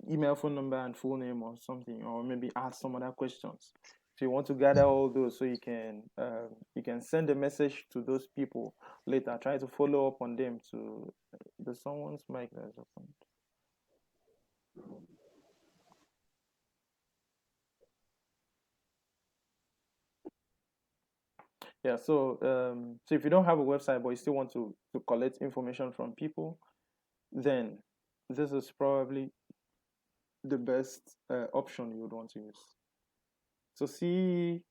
email, phone number, and full name, or something, or maybe ask some other questions. So you want to gather all those so you can send a message to those people later. Try to follow up on them. To the someone's mic that is open. Yeah, so if you don't have a website but you still want to collect information from people, then this is probably the best option you would want to use. So see,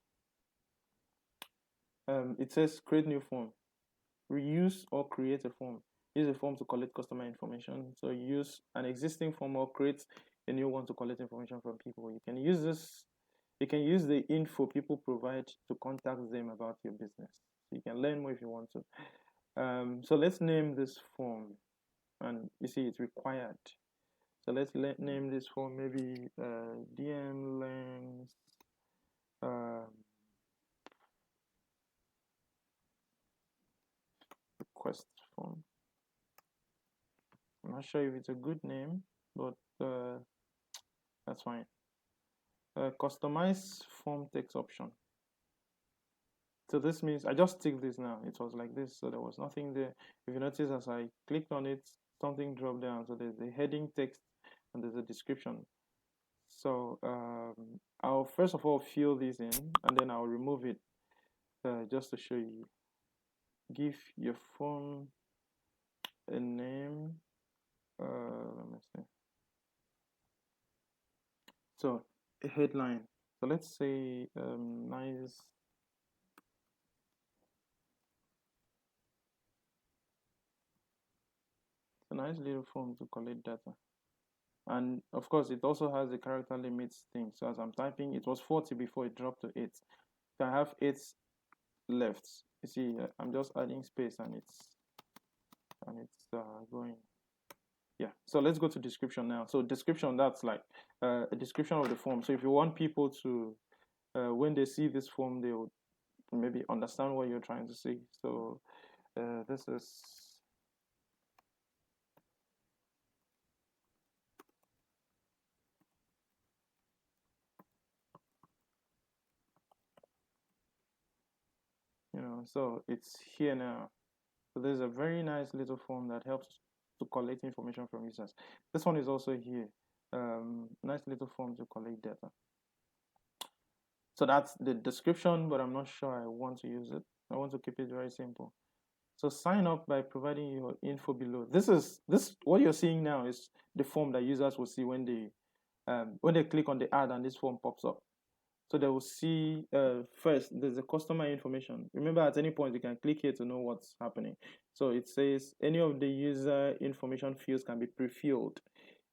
it says create new form, reuse or create a form. Use a form to collect customer information. So use an existing form or create a new one to collect information from people. You can use this. You can use the info people provide to contact them about your business. So you can learn more if you want to. So let's name this form, and you see it's required. So let's name this form maybe DM lens um, request form. I'm not sure if it's a good name, but that's fine. Customize form text option. So this means I just tick this now. It was like this, so there was nothing there. If you notice, as I clicked on it, something dropped down. So there's the heading text and there's a description. So I'll first of all fill this in, and then I'll remove it just to show you. Give your form a name. Let me see. So a headline. So let's say nice. It's a nice little form to collect data. And of course, it also has a character limits thing. So as I'm typing, it was 40 before it dropped to 8. So I have 8 left. You see, I'm just adding space, and it's going. Yeah. So let's go to description now. So description, that's like a description of the form. So if you want people to, when they see this form, they will maybe understand what you're trying to say. So this is. So it's here now. So there's a very nice little form that helps to collect information from users. This one is also here. nice little form to collect data. So that's the description, but I'm not sure I want to use it. I want to keep it very simple. So sign up by providing your info below. This what you're seeing now is the form that users will see when they click on the ad and this form pops up. So they will see first there's a customer information. Remember, at any point you can click here to know what's happening. So it says any of the user information fields can be pre-filled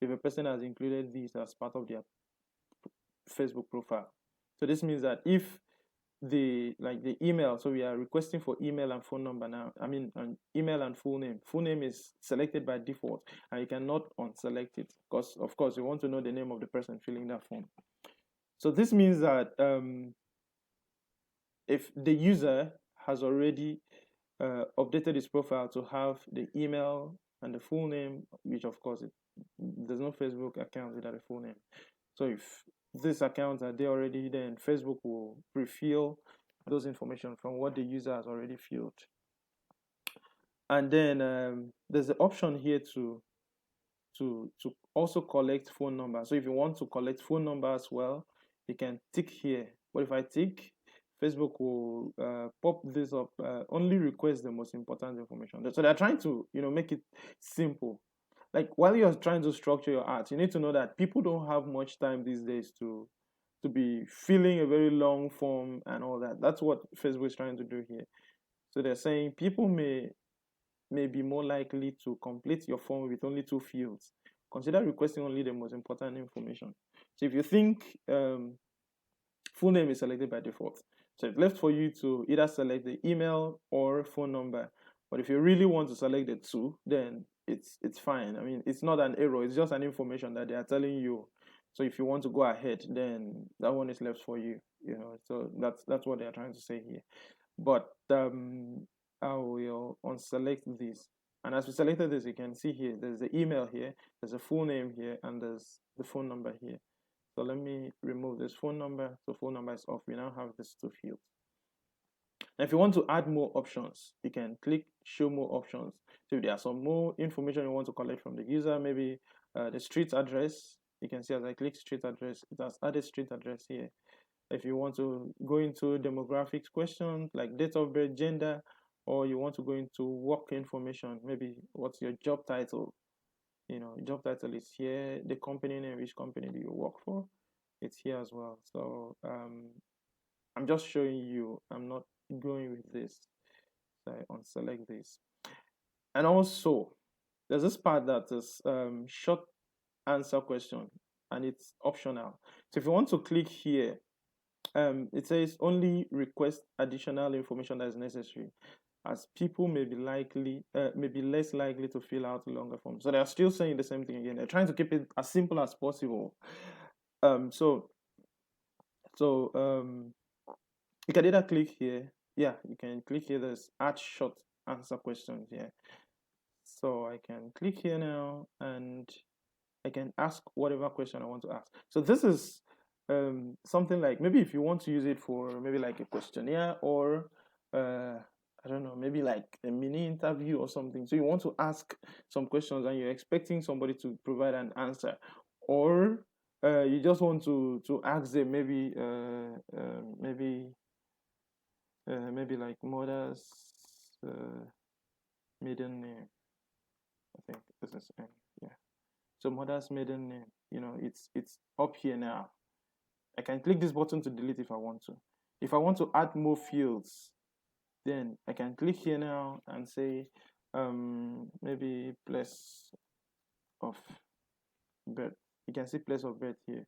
if a person has included these as part of their Facebook profile. So this means that if the email, so we are requesting for email and phone number now. I mean, email and full name. Full name is selected by default, and you cannot unselect it because, of course, you want to know the name of the person filling that form. So this means that if the user has already updated his profile to have the email and the full name, which of course there's no Facebook account without a full name. So if these accounts are there already, then Facebook will pre-fill those information from what the user has already filled. And then there's the option here to also collect phone number. So if you want to collect phone number as well, you can tick here. But if I tick, Facebook will pop this up. Only request the most important information. So they're trying to make it simple. Like while you're trying to structure your ads, you need to know that people don't have much time these days to be filling a very long form and all that. That's what Facebook is trying to do here. So they're saying people may be more likely to complete your form with only 2 fields. Consider requesting only the most important information. So if you think full name is selected by default, so it's left for you to either select the email or phone number. But if you really want to select the 2, then it's fine. I mean, it's not an error. It's just an information that they are telling you. So if you want to go ahead, then that one is left for you. So that's what they are trying to say here. But I will unselect this. And as we selected this, you can see here, there's the email here, there's a full name here, and there's the phone number here. So let me remove this phone number. So phone number is off. We now have these 2 fields. Now, if you want to add more options, you can click show more options. So if there are some more information you want to collect from the user, maybe the street address, you can see as I click street address, it has added street address here. If you want to go into demographics questions like date of birth, gender, or you want to go into work information, maybe what's your job title? Job title is here. The company name, which company do you work for? It's here as well. So I'm just showing you. I'm not going with this. So I unselect this. And also, there's this part that is short answer question, and it's optional. So if you want to click here, it says only request additional information that is necessary, as people may be less likely to fill out longer forms. So they're still saying the same thing again. They're trying to keep it as simple as possible. So you can either click here. Yeah, you can click here. There's add short answer questions here. So I can click here now, and I can ask whatever question I want to ask. So this is something like maybe if you want to use it for maybe like a questionnaire or I don't know, maybe like a mini interview or something. So you want to ask some questions and you're expecting somebody to provide an answer, or you just want to ask them maybe like mother's maiden name. I think this is yeah. So mother's maiden name. It's up here now. I can click this button to delete if I want to. If I want to add more fields, then I can click here now and say maybe place of birth. You can see place of birth here.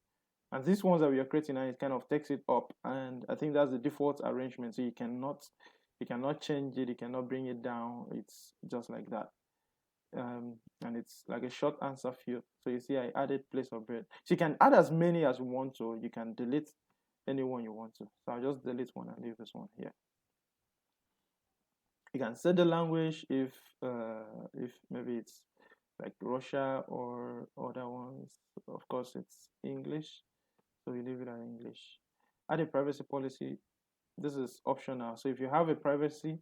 And these ones that we are creating now, it kind of takes it up, and I think that's the default arrangement. So you cannot change it, you cannot bring it down. It's just like that. And it's like a short answer field. So you see I added place of birth. So you can add as many as you want to. You can delete any one you want to. So I'll just delete one and leave this one here. You can set the language if maybe it's like Russia or other ones. Of course it's English, so you leave it at English. Add a privacy policy. This is optional. So if you have a privacy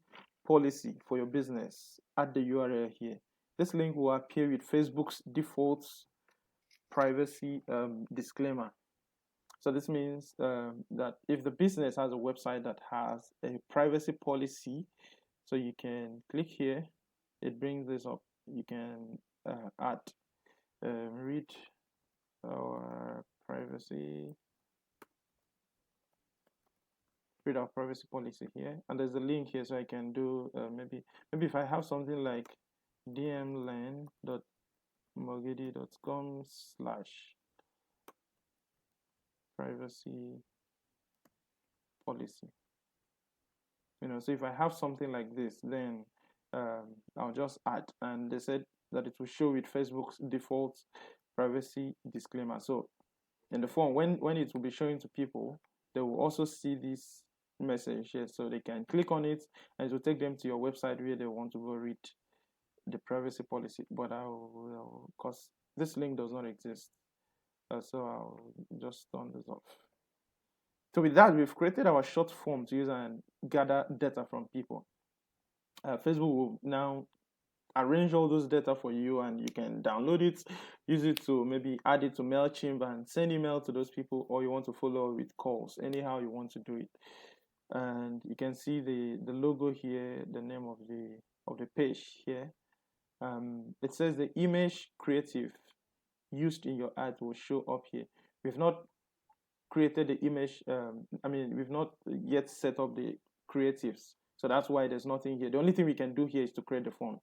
policy for your business, add the URL here. This link will appear with Facebook's default privacy disclaimer. So this means that if the business has a website that has a privacy policy, so you can click here, it brings this up. You can add, read our privacy, read our privacy policy here, and there's a link here, so I can do maybe if I have something like dmland.mogidi.com/privacy policy. So if I have something like this, then I'll just add, and they said that it will show with Facebook's default privacy disclaimer. So in the form, when it will be showing to people, they will also see this message here, so they can click on it and it will take them to your website where they want to go read the privacy policy. But I will, because this link does not exist, so I'll just turn this off. So with that, we've created our short form to use and gather data from people. Facebook will now arrange all those data for you, and you can download it, use it to maybe add it to MailChimp and send email to those people, or you want to follow with calls, anyhow you want to do it. And you can see the logo here, the name of the page here. It says the image creative used in your ad will show up here. We've not created the image, we've not yet set up the creatives, so that's why there's nothing here. The only thing we can do here is to create the form,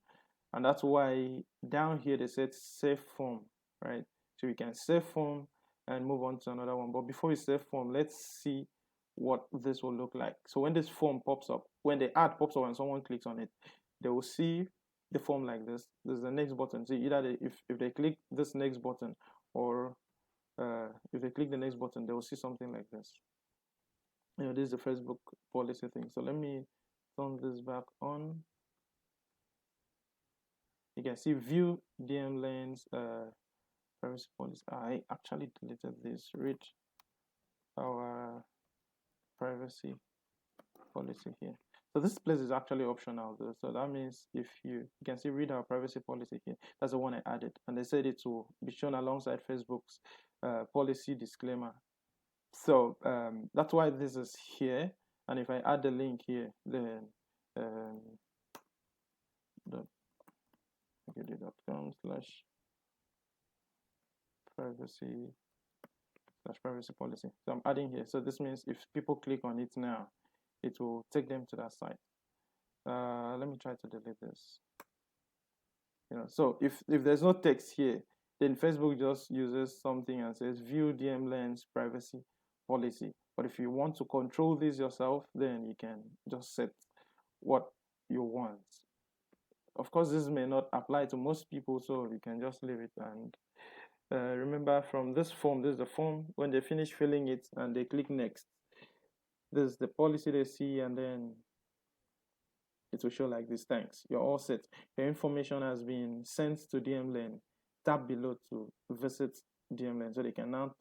and that's why down here they said save form, right? So we can save form and move on to another one. But before we save form, let's see what this will look like. So when this form pops up, when the ad pops up and someone clicks on it, they will see the form like this. There's the next button. So either if they click this next button, or if they click the next button, they will see something like this. This is the Facebook policy thing. So let me turn this back on. You can see view DM lanes privacy policy. I actually deleted this. Read our privacy policy here. So this place is actually optional though. So that means if you can see read our privacy policy here, that's the one I added, and they said it will be shown alongside Facebook's policy disclaimer. So that's why this is here. And if I add the link here, then .com/privacy/privacy policy. So I'm adding here. So this means if people click on it now, it will take them to that site. Let me try to delete this. So if there's no text here, then Facebook just uses something and says view DM lens privacy policy. But if you want to control this yourself, then you can just set what you want. Of course, this may not apply to most people, so you can just leave it. And remember, from this form, this is the form. When they finish filling it and they click next, this is the policy they see, and then it will show like this. Thanks, you're all set. Your information has been sent to DMLane. Tap below to visit DMLane. So they can now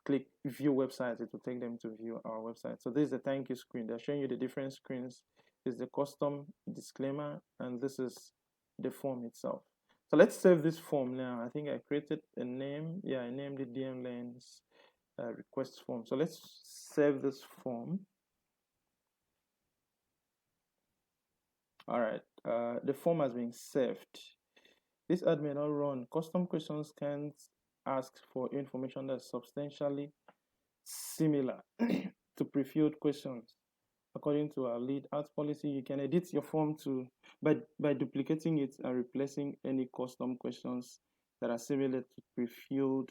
click view websites. It will take them to view our website. So this is the thank you screen. They're showing you the different screens. This is the custom disclaimer, and this is the form itself. So let's save this form now. I think I created a name. Yeah, I named it DMLane's request form. So let's save this form. All right, the form has been saved. This ad may not run. Custom questions can't ask for information that's substantially similar to pre-filled questions. According to our lead ads policy, you can edit your form by duplicating it and replacing any custom questions that are similar to pre-filled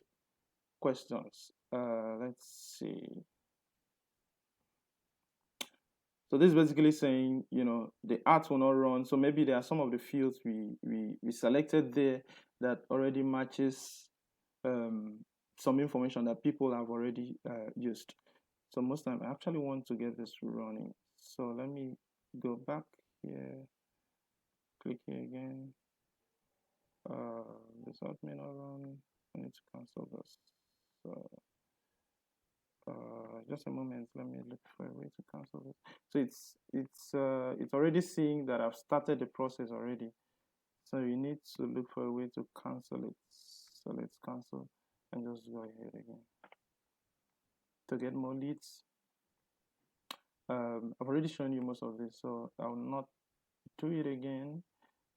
questions. Let's see. So this is basically saying, the ads will not run. So maybe there are some of the fields we selected there that already matches some information that people have already used. So most time I actually want to get this running. So let me go back here, click here again. This ad may not run. I need to cancel this. So just a moment, let me look for a way to cancel this. So it's already seeing that I've started the process already. So you need to look for a way to cancel it. So let's cancel and just go ahead again to get more leads. I've already shown you most of this, so I'll not do it again.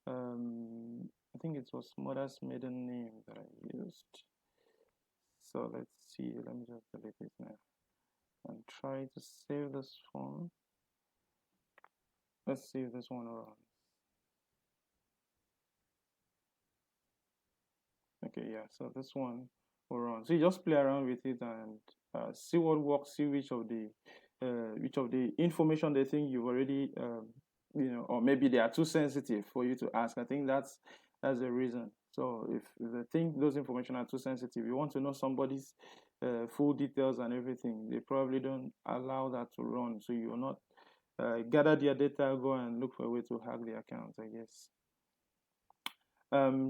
I think it was mother's maiden name that I used. So let's see, let me just delete this now and try to save this form. Let's see if this one runs. Okay, yeah, so this one will run. So you just play around with it and see what works, see which of the information they think you've already or maybe they are too sensitive for you to ask. I think that's the reason. So if they think those information are too sensitive, you want to know somebody's full details and everything, they probably don't allow that to run. So you will not gather their data, go and look for a way to hack the account, I guess.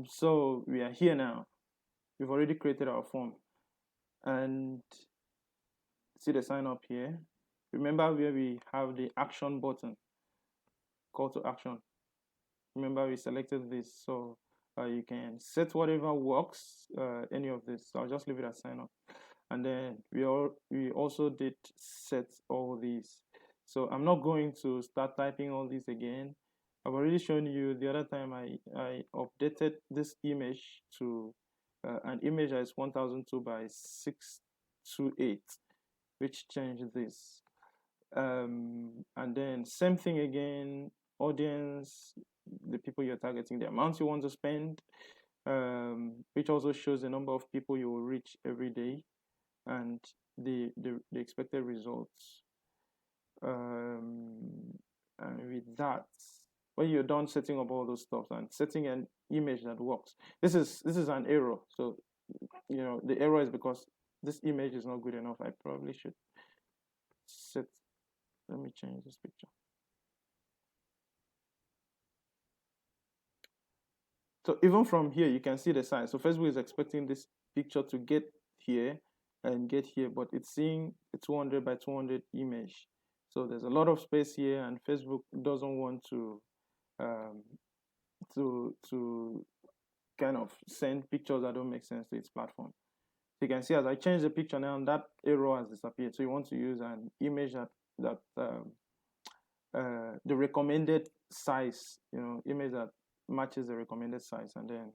So we are here now. We've already created our form, and see the sign up here. Remember where we have the action button, call to action. Remember we selected this, so you can set whatever works, any of this. So I'll just leave it as sign up, and then we also did set all these. So I'm not going to start typing all these again. I've already shown you the other time I updated this image to an image that is 1002 by 628, which changed this. And then same thing again, audience, the people you're targeting, the amount you want to spend, which also shows the number of people you will reach every day and the expected results. And with that, when you're done setting up all those stuff and setting an image that works, this is an error. So the error is because this image is not good enough. I probably should set, let me change this picture. So even from here, you can see the size. So Facebook is expecting this picture to get here and get here, but it's seeing a 200 by 200 image. So there's a lot of space here, and Facebook doesn't want to kind of send pictures that don't make sense to its platform. So you can see as I change the picture now, that arrow has disappeared. So you want to use an image that the recommended size, image that matches the recommended size, and then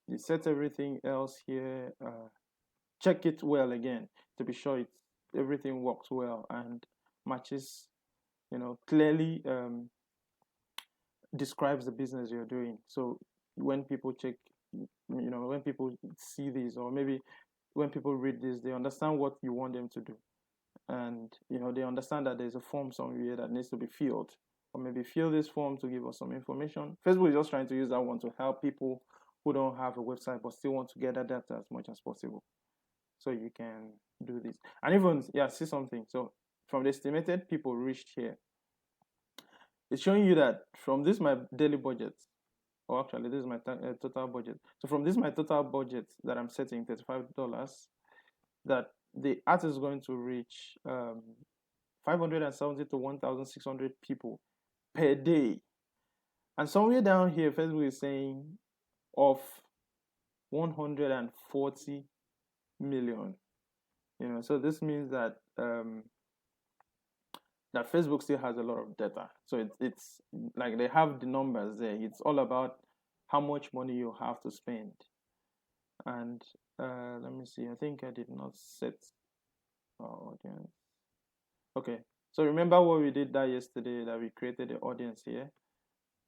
you set everything else here. Check it well again to be sure everything works well and matches, clearly describes the business you're doing. So when people check, when people see this, or maybe when people read this, they understand what you want them to do, and they understand that there's a form somewhere that needs to be filled, or maybe fill this form to give us some information. Facebook is just trying to use that one to help people who don't have a website but still want to gather data as much as possible. So you can do this, and even see something. So from the estimated people reached here, it's showing you that from this my daily budget, or actually this is my total budget. So from this my total budget that I'm setting, $35, that the ad is going to reach 570 to 1,600 people per day. And somewhere down here, Facebook is saying of 140 million. So this means that that Facebook still has a lot of data. So it's like they have the numbers there. It's all about how much money you have to spend. And let me see. I think I did not set our audience. Okay. So remember what we did that yesterday, that we created the audience here.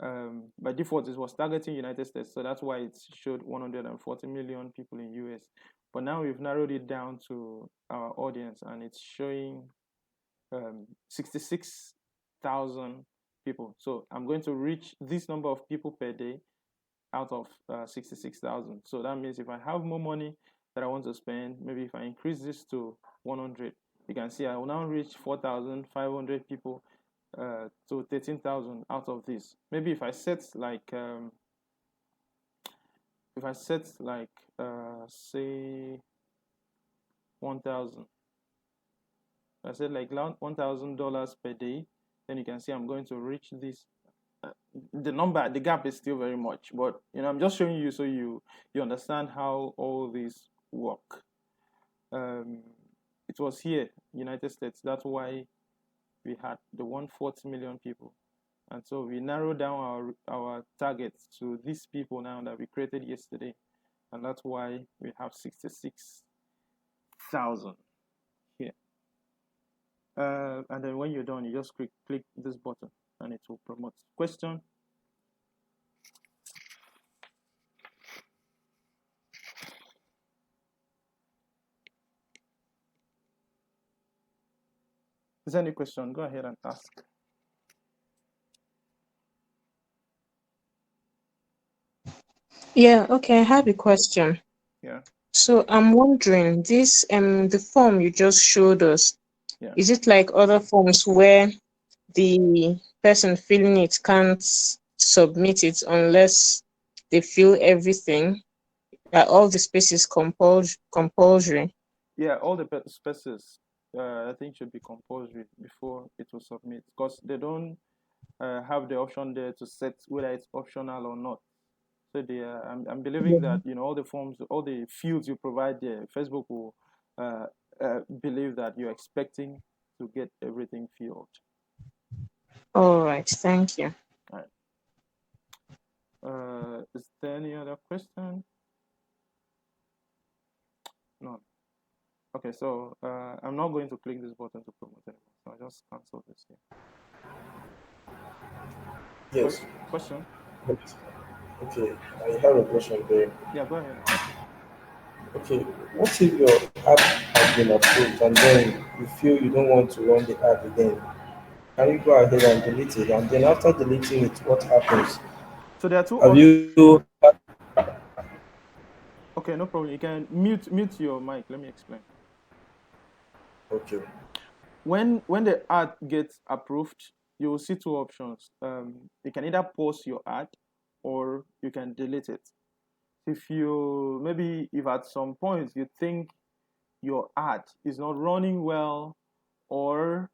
By default, it was targeting United States, so that's why it showed 140 million people in US. But now we've narrowed it down to our audience, and it's showing 66,000 people. So I'm going to reach this number of people per day out of 66,000. So that means if I have more money that I want to spend, maybe if I increase this to 100, you can see I will now reach 4,500 people to 13,000 out of this. Maybe if I set like say 1,000, I said like $1,000 per day, then you can see I'm going to reach this the gap is still very much. But I'm just showing you so you understand how all these work. Um, it was here, United States. That's why we had the 140 million people, and so we narrowed down our targets to these people now that we created yesterday, and that's why we have 66,000 here. And then when you're done, you just click this button, and it will promote. Question? Is there any question? Go ahead and ask. Yeah, okay, I have a question. Yeah. So I'm wondering, this the form you just showed us, Yeah. is it like other forms where the person filling it can't submit it unless they fill everything? All the spaces compulsory. Yeah, all the spaces I think should be compulsory before it will submit, because they don't have the option there to set whether it's optional or not. So I'm believing that all the forms, all the fields you provide there, Facebook will believe that you're expecting to get everything filled. All right, thank you. All right. Is there any other question? No. Okay, so I'm not going to click this button to promote anymore. So I just cancel this here. Yes. Question? Okay, I have a question there. Yeah, go ahead. Okay, what if your ad has been approved and then you feel you don't want to run the ad again? Can you go ahead and delete it? And then after deleting it, what happens? So there are two Have options. you? Okay, no problem. You can mute your mic. Let me explain. Okay. When the ad gets approved, you will see two options. You can either post your ad or you can delete it. If at some point you think your ad is not running well, or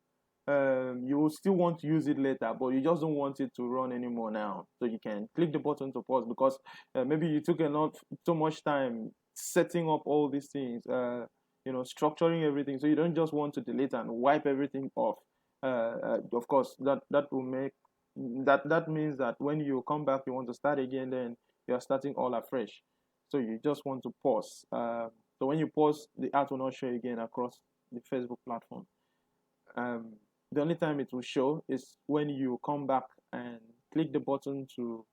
you will still want to use it later, but you just don't want it to run anymore now, so you can click the button to pause, because maybe you took too much time setting up all these things, structuring everything, so you don't just want to delete and wipe everything off. Of course, that will make that means that when you come back, you want to start again, then you are starting all afresh. So you just want to pause. So when you pause, the ad will not show again across the Facebook platform. Um, the only time it will show is when you come back and click the button to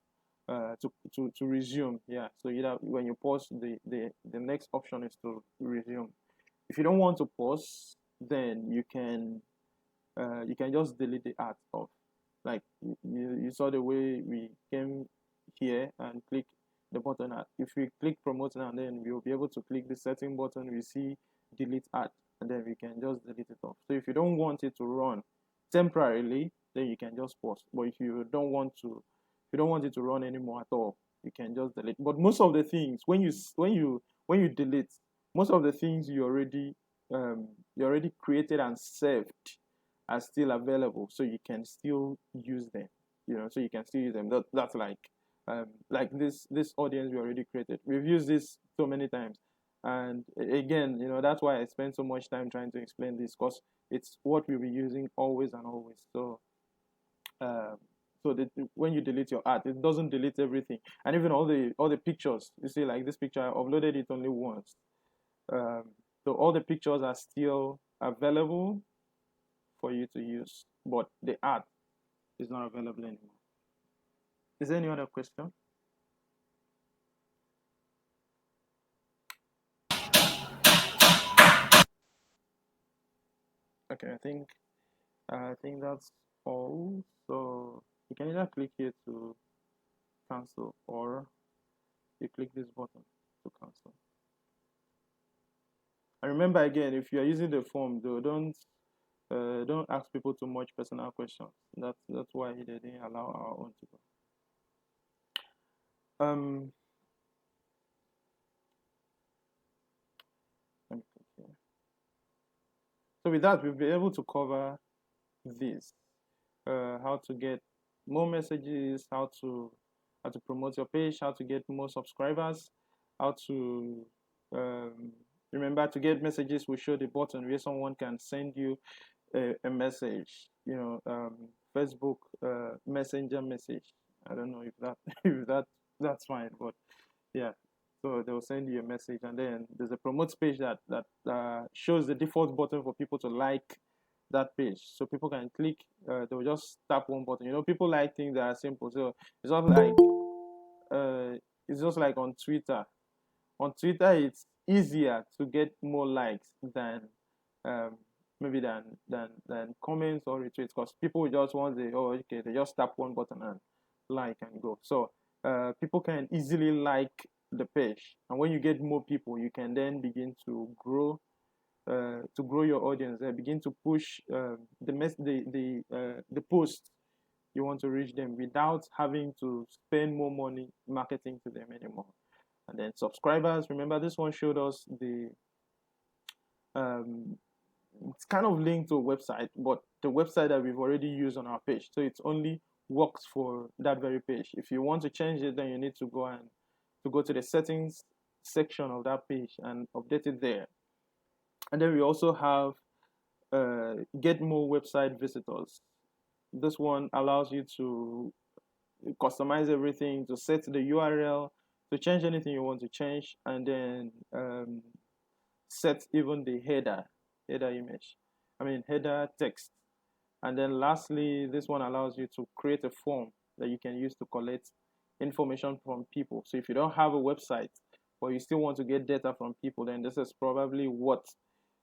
resume. Yeah. So either when you pause, the next option is to resume. If you don't want to pause, then you can just delete the ad off. Like you saw the way we came here and click the button ad. If we click promote now, then we'll be able to click the setting button. We see delete ad, and then we can just delete it off. So if you don't want it to run temporarily, then you can just pause. But if you don't want it to run anymore at all, you can just delete. But most of the things, when you delete, most of the things you already created and saved are still available, so you can still use them. So you can still use them. That's like this audience we already created. We've used this so many times, and again, that's why I spend so much time trying to explain this, because it's what we'll be using always and always. So um, so that when you delete your art, it doesn't delete everything, and even all the pictures. You see, like this picture, I uploaded it only once, um, so all the pictures are still available for you to use, but the art is not available anymore. Is there any other question? Okay, I think that's all. So you can either click here to cancel, or you click this button to cancel. And remember, again, if you are using the form, though, don't ask people too much personal questions. That's why they didn't allow our own to go. Let me click here. So with that, we'll be able to cover this, how to get more messages, how to promote your page, how to get more subscribers, how to remember to get messages. We show the button where someone can send you a message. Facebook Messenger message. I don't know if that if that's fine, but yeah. So they'll send you a message, and then there's a promote page that shows the default button for people to like that page. So people can click. They'll just tap one button. People like things that are simple. So it's not like it's just like on Twitter. On Twitter, it's easier to get more likes than um, maybe than comments or retweets, because people just want they just tap one button and like and go. So people can easily like the page, and when you get more people, you can then begin to grow your audience. Begin to push the post you want to reach them without having to spend more money marketing to them anymore. And then subscribers, remember this one showed us the it's kind of linked to a website, but the website that we've already used on our page, so it only works for that very page. If you want to change it, then you need to go to the settings section of that page and update it there. And then we also have get more website visitors. This one allows you to customize everything, to set the URL, to change anything you want to change, and then set even the header image. Header text. And then lastly, this one allows you to create a form that you can use to collect information from people. So if you don't have a website, but you still want to get data from people, then this is probably what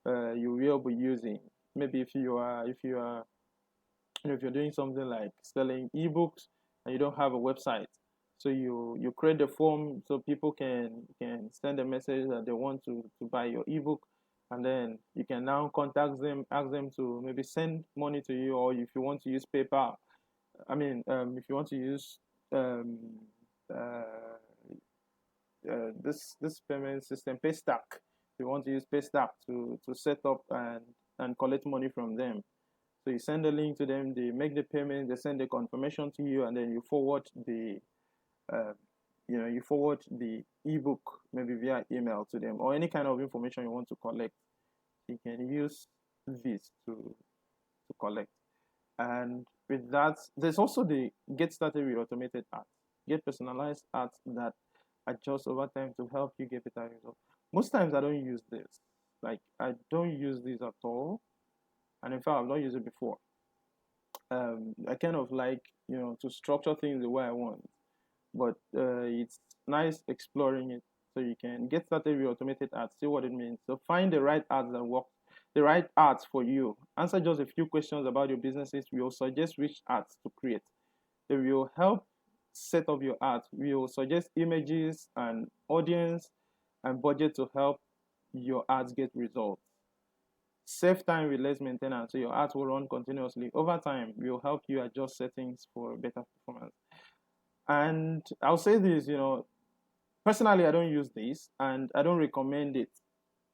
you will be using. Maybe if you're doing something like selling ebooks and you don't have a website, so you create the form so people can send a message that they want to buy your ebook, and then you can now contact them, ask them to maybe send money to you, or if you want to use PayPal, if you want to use um, uh, this payment system, Paystack. You want to use Paystack to set up and collect money from them. So you send a link to them, they make the payment, they send the confirmation to you, and then you forward uh, the ebook maybe via email to them, or any kind of information you want to collect. You can use this to collect. And with that, there's also the get started with automated ads, get personalized ads that adjust over time to help you get better results. Most times I don't use this. Like, I don't use this at all. And in fact, I've not used it before. I kind of like, to structure things the way I want. But it's nice exploring it, so you can get started with automated ads, see what it means. So find the right ads that work, the right ads for you. Answer just a few questions about your businesses. We will suggest which ads to create. They will help set up your ads. We will suggest images and audience and budget to help your ads get results. Save time with less maintenance, so your ads will run continuously. Over time, we will help you adjust settings for better performance. And I'll say this, personally, I don't use this and I don't recommend it,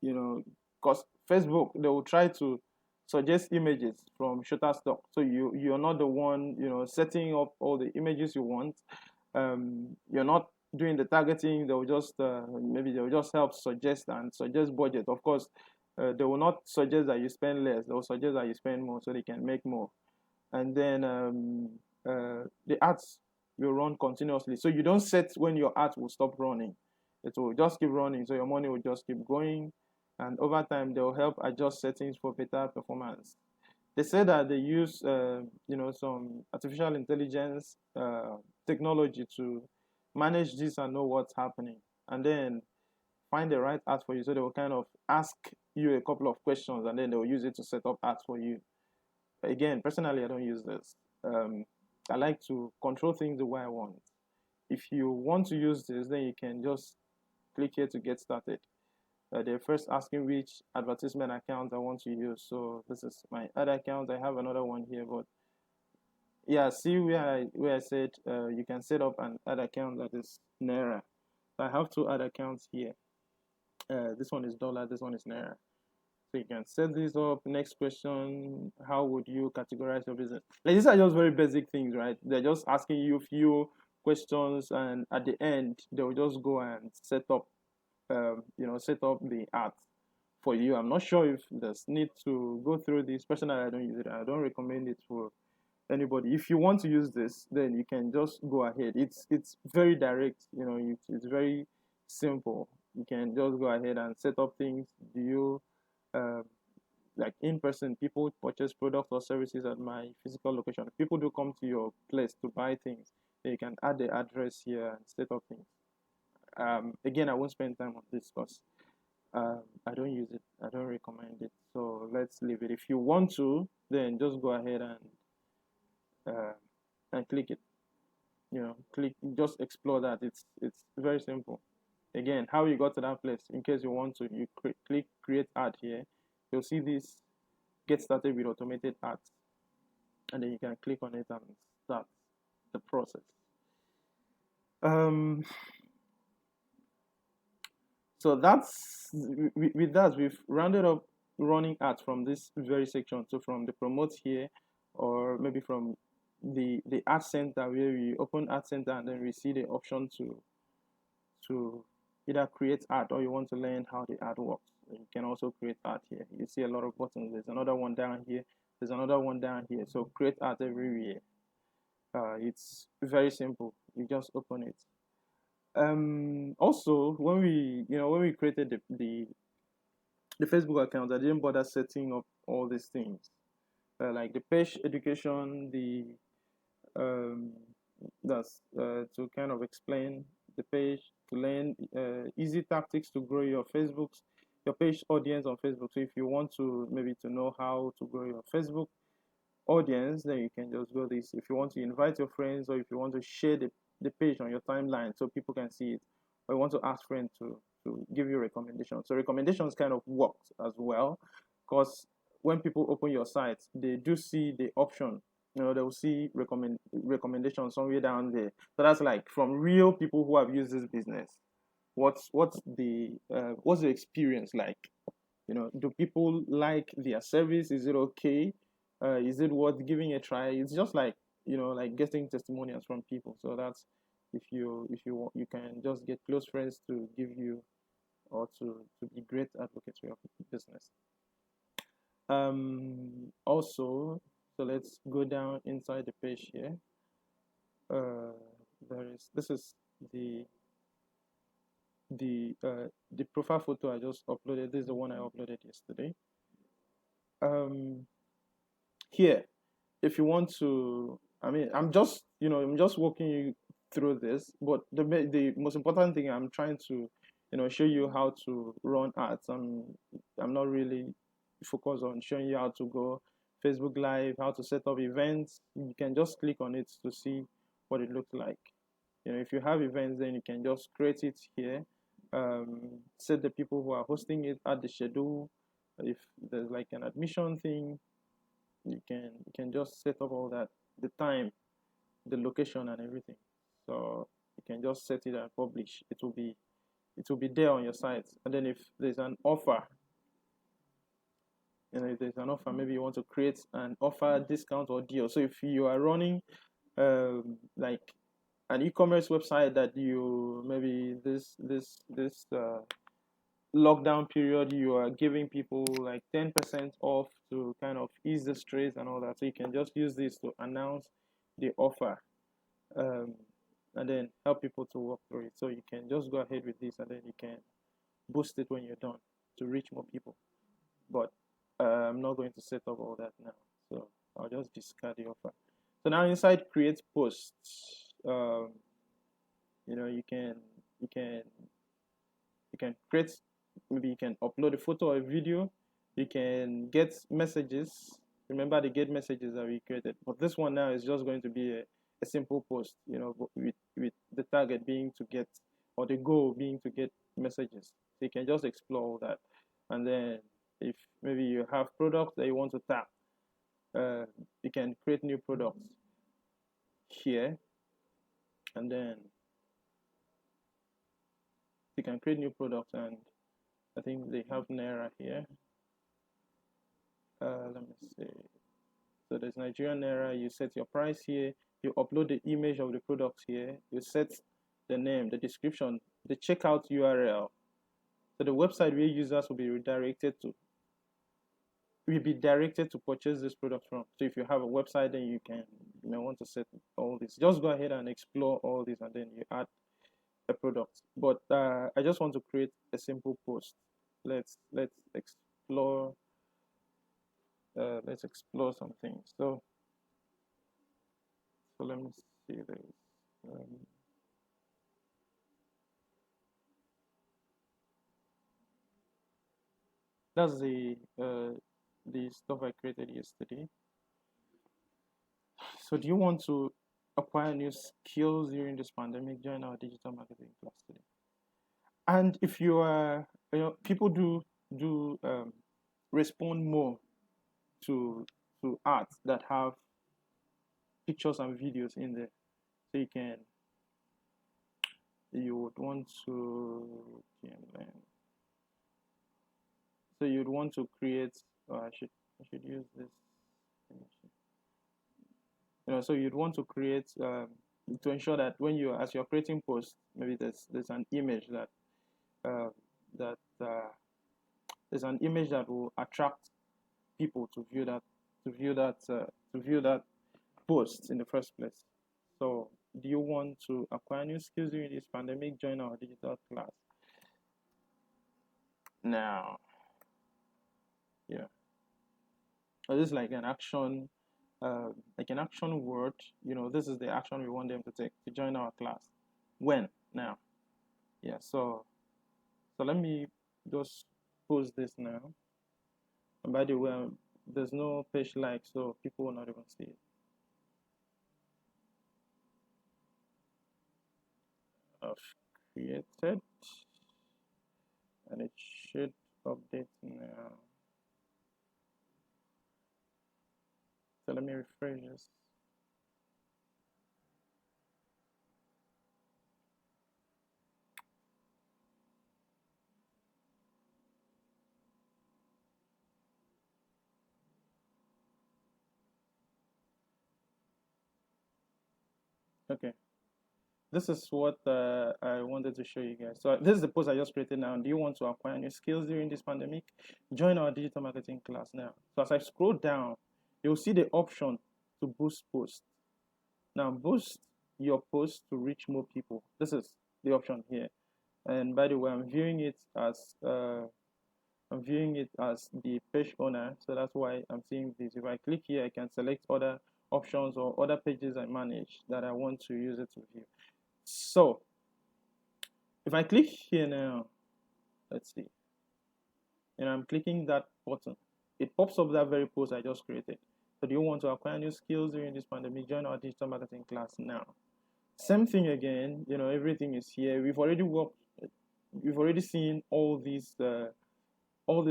because Facebook, they will try to suggest images from Shutterstock. So you're not the one, setting up all the images you want. You're not doing the targeting. They'll just maybe they'll just help suggest budget. Of course, they will not suggest that you spend less. They'll suggest that you spend more so they can make more. And then the ads will run continuously. So you don't set when your ads will stop running. It will just keep running. So your money will just keep going. And over time, they'll help adjust settings for better performance. They say that they use, some artificial intelligence technology to manage this and know what's happening. And then find the right ads for you. So they will kind of ask you a couple of questions, and then they will use it to set up ads for you. Again, personally, I don't use this. I like to control things the way I want. If you want to use this, then you can just click here to get started. They're first asking which advertisement account I want to use. So this is my ad account. I have another one here, but yeah, see where I said you can set up an ad account that is Naira. So I have two ad accounts here. This one is dollar, this one is Naira. So you can set this up. Next question, how would you categorize your business? Like these are just very basic things, right? They're just asking you a few questions, and at the end they'll just go and set up set up the ads for you. I'm not sure if there's need to go through this. Personally, I don't use it. I don't recommend it for anybody. If you want to use this, then you can just go ahead. It's very direct. It's very simple. You can just go ahead and set up things. Do you um, like in person? People purchase products or services at my physical location. People do come to your place to buy things. Then you can add the address here and set up things. Again, I won't spend time on this because I don't use it. I don't recommend it. So let's leave it. If you want to, then just go ahead uh, and click it. Click, just explore that. It's very simple. Again, how you got to that place. In case you want to, you click create ad here. You'll see this get started with automated ads, and then you can click on it and start the process. Um, So that's with that we've rounded up running ads from this very section. So from the promote here, or maybe from the ad center where we open ad center and then we see the option to either create ad or you want to learn how the ad works. You can also create ad here. You see a lot of buttons. There's another one down here. There's another one down here. So create ad everywhere. It's very simple. You just open it. Also, when we created the Facebook account, I didn't bother setting up all these things, like the page education, the um, that's to kind of explain the page, to learn easy tactics to grow your page audience on Facebook. So if you want to maybe to know how to grow your Facebook audience, then you can just go this. If you want to invite your friends, or if you want to share the page on your timeline so people can see it, or you want to ask friends to give you recommendations. So recommendations kind of works as well, because when people open your site, they do see the option. They'll see recommendations somewhere down there. So that's like from real people who have used this business. What's the experience like? Do people like their service? Is it okay? Is it worth giving a try? It's just like like getting testimonials from people. So that's if you want, you can just get close friends to give you, or to be great advocates for your business. Also, so let's go down inside the page here. This is the profile photo I just uploaded. This is the one I uploaded yesterday. Here, if you want to, I'm just walking you through this, but the most important thing, I'm trying to show you how to run ads. I'm not really focused on showing you how to go Facebook Live, how to set up events. You can just click on it to see what it looks like. If you have events, then you can just create it here, set the people who are hosting it, add the schedule. If there's like an admission thing, you can just set up all that, the time, the location, and everything. So you can just set it and publish. It will be there on your site. And then if there's an offer, maybe you want to create an offer, discount, or deal. So if you are running like an e-commerce website that you maybe this lockdown period, you are giving people like 10% off to kind of ease the stress and all that. So you can just use this to announce the offer, um, and then help people to walk through it. So you can just go ahead with this, and then you can boost it when you're done to reach more people. But I'm not going to set up all that now, so I'll just discard the offer. So now inside create posts, you can create, maybe you can upload a photo or a video. You can get messages. Remember the get messages that we created, but this one now is just going to be a simple post, with the target being to get, or the goal being to get messages. So you can just explore all that. And then if maybe you have products that you want to tap, you can create new products here, and then you can create new products. And I think they have Naira here. let me see. So there's Nigerian Naira. You set your price here. You upload the image of the product here. You set the name, the description, the checkout URL. So the website where users will be directed to purchase this product from. So if you have a website, then you may want to set all this. Just go ahead and explore all this, and then you add a product. But I just want to create a simple post. Let's explore. Let's explore some things. So let me see this. That's the stuff I created yesterday. So do you want to acquire new skills during this pandemic? Join our digital marketing class today. And if you are, people do respond more to ads that have pictures and videos in there. So you would want to, so you'd want to create. I should use this. So you'd want to create to ensure that as you're creating posts, maybe there's an image that that there's an image that will attract people to view that post in the first place. So do you want to acquire new skills during this pandemic? Join our digital class now. Yeah. So this is like an action word. This is the action we want them to take to join our class. When? Now. Yeah. So let me just post this now. And by the way, there's no page like, so people will not even see it. I've created, and it should update now. So let me refresh this. Okay, this is what I wanted to show you guys. So this is the post I just created now. Do you want to acquire new skills during this pandemic? Join our digital marketing class now. So as I scroll down, you'll see the option to boost posts. Now boost your post to reach more people. This is the option here. And by the way, I'm viewing it as the page owner, so that's why I'm seeing this. If I click here, I can select other options or other pages I manage that I want to use it to view. So if I click here now, let's see, and I'm clicking that button, it pops up that very post I just created. So do you want to acquire new skills during this pandemic? Join our digital marketing class now. Same thing again, everything is here. We've already seen all these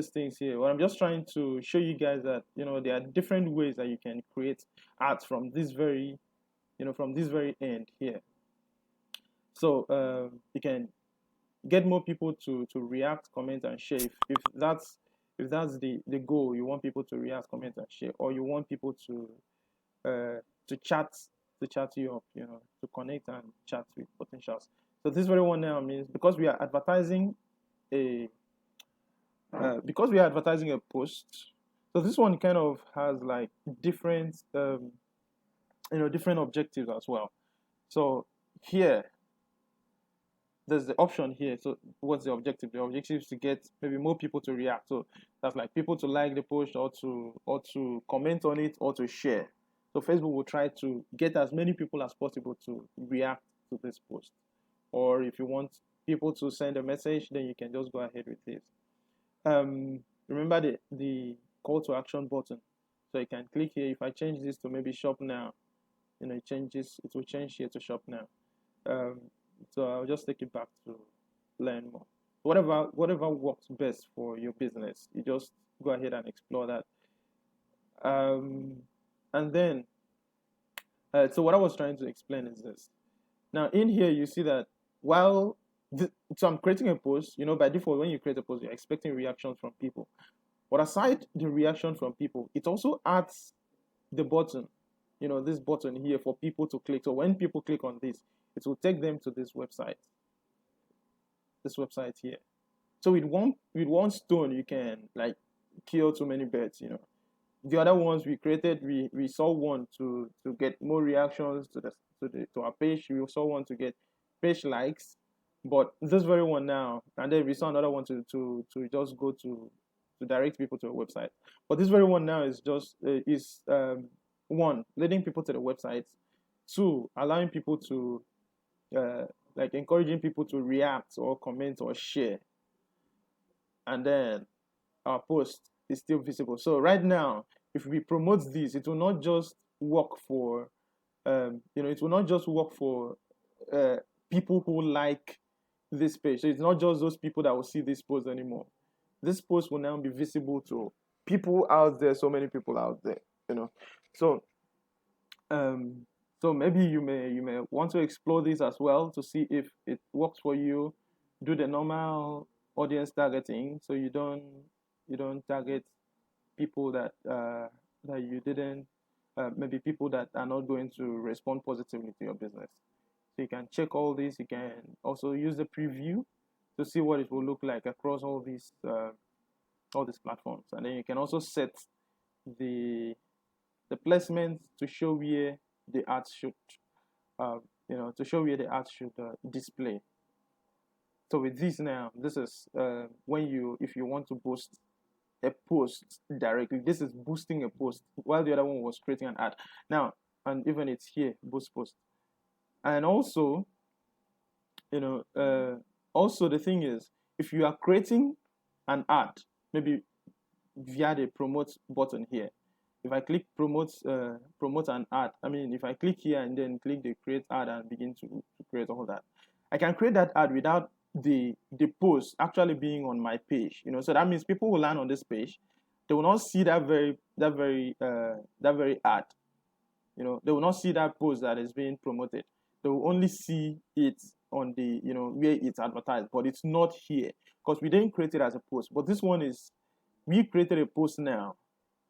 things here. Well, I'm just trying to show you guys that there are different ways that you can create ads from this very end here. So you can get more people to react, comment, and share. If that's the goal, you want people to react, comment, and share, or you want people to chat you up, to connect and chat with potentials. So this very one now means because we are advertising a post, so this one kind of has like different different objectives as well. So here there's the option here. So what's the objective? The objective is to get maybe more people to react. So that's like people to like the post or to comment on it or to share. So Facebook will try to get as many people as possible to react to this post. Or if you want people to send a message, then you can just go ahead with this. Remember the call to action button. So you can click here. If I change this to maybe shop now, it will change here to shop now. So I'll just take it back to learn more. Whatever works best for your business, you just go ahead and explore that. And then, so what I was trying to explain is this. Now in here, you see that so I'm creating a post. By default, when you create a post, you're expecting reactions from people. But aside the reaction from people, it also adds the button, this button here for people to click. So when people click on this, it will take them to this website here. So with one stone, you can like kill too many birds. The other ones we created, we saw one to get more reactions to our page. We saw one to get page likes, but this very one now, and then we saw another one to just go to direct people to a website. But this very one now is just one, leading people to the website. Two, allowing people to like encouraging people to react or comment or share, and then our post is still visible. So right now, if we promote this, it will not just work for it will not just work for uh, people who like this page. So it's not just those people that will see this post anymore. This post will now be visible to people out there, so many people out there. So um so maybe you may want to explore this as well to see if it works for you. Do the normal audience targeting, so you don't target people that you didn't maybe people that are not going to respond positively to your business. So you can check all this. You can also use the preview to see what it will look like across all these platforms, and then you can also set the the placement to show where the ads should to show where the ads should display. So with this now, this is if you want to boost a post directly. This is boosting a post, while the other one was creating an ad. Now, and even it's here, boost post. And also, also the thing is, if you are creating an ad, maybe via the promote button here, if I click promote an ad, if I click here and then click the create ad and begin to create all that, I can create that ad without the post actually being on my page. So that means people will land on this page, they will not see that very ad. They will not see that post that is being promoted. They will only see it on the where it's advertised, but it's not here because we didn't create it as a post. But this one is, we created a post now,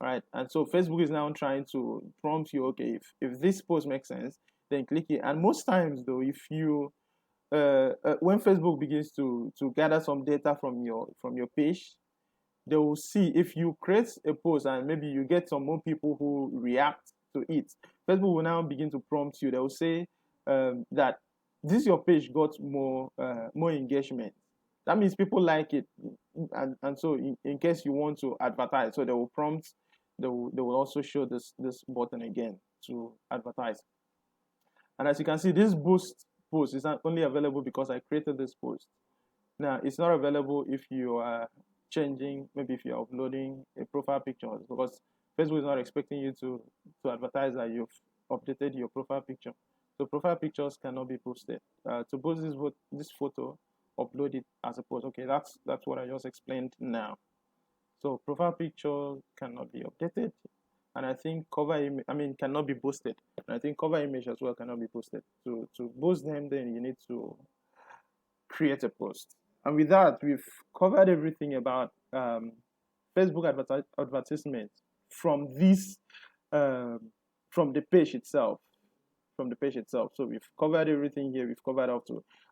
right? And so Facebook is now trying to prompt you, okay, if this post makes sense, then click it. And most times though, if you when Facebook begins to gather some data from your page, they will see if you create a post and maybe you get some more people who react to it. Facebook will now begin to prompt you. They will say that this your page got more engagement. That means people like it, and so in case you want to advertise, so they will prompt. They will also show this button again to advertise. And as you can see, this boost post is not only available because I created this post. Now, it's not available if you are changing, maybe if you're uploading a profile picture, because Facebook is not expecting you to advertise that you've updated your profile picture. So profile pictures cannot be posted. To post this photo, upload it as a post. Okay, that's what I just explained now. So profile picture cannot be updated, and I think cover image, cannot be boosted. And I think cover image as well cannot be posted. To boost them, then you need to create a post. And with that, we've covered everything about Facebook advertisement from this from the page itself. So we've covered everything here. We've covered how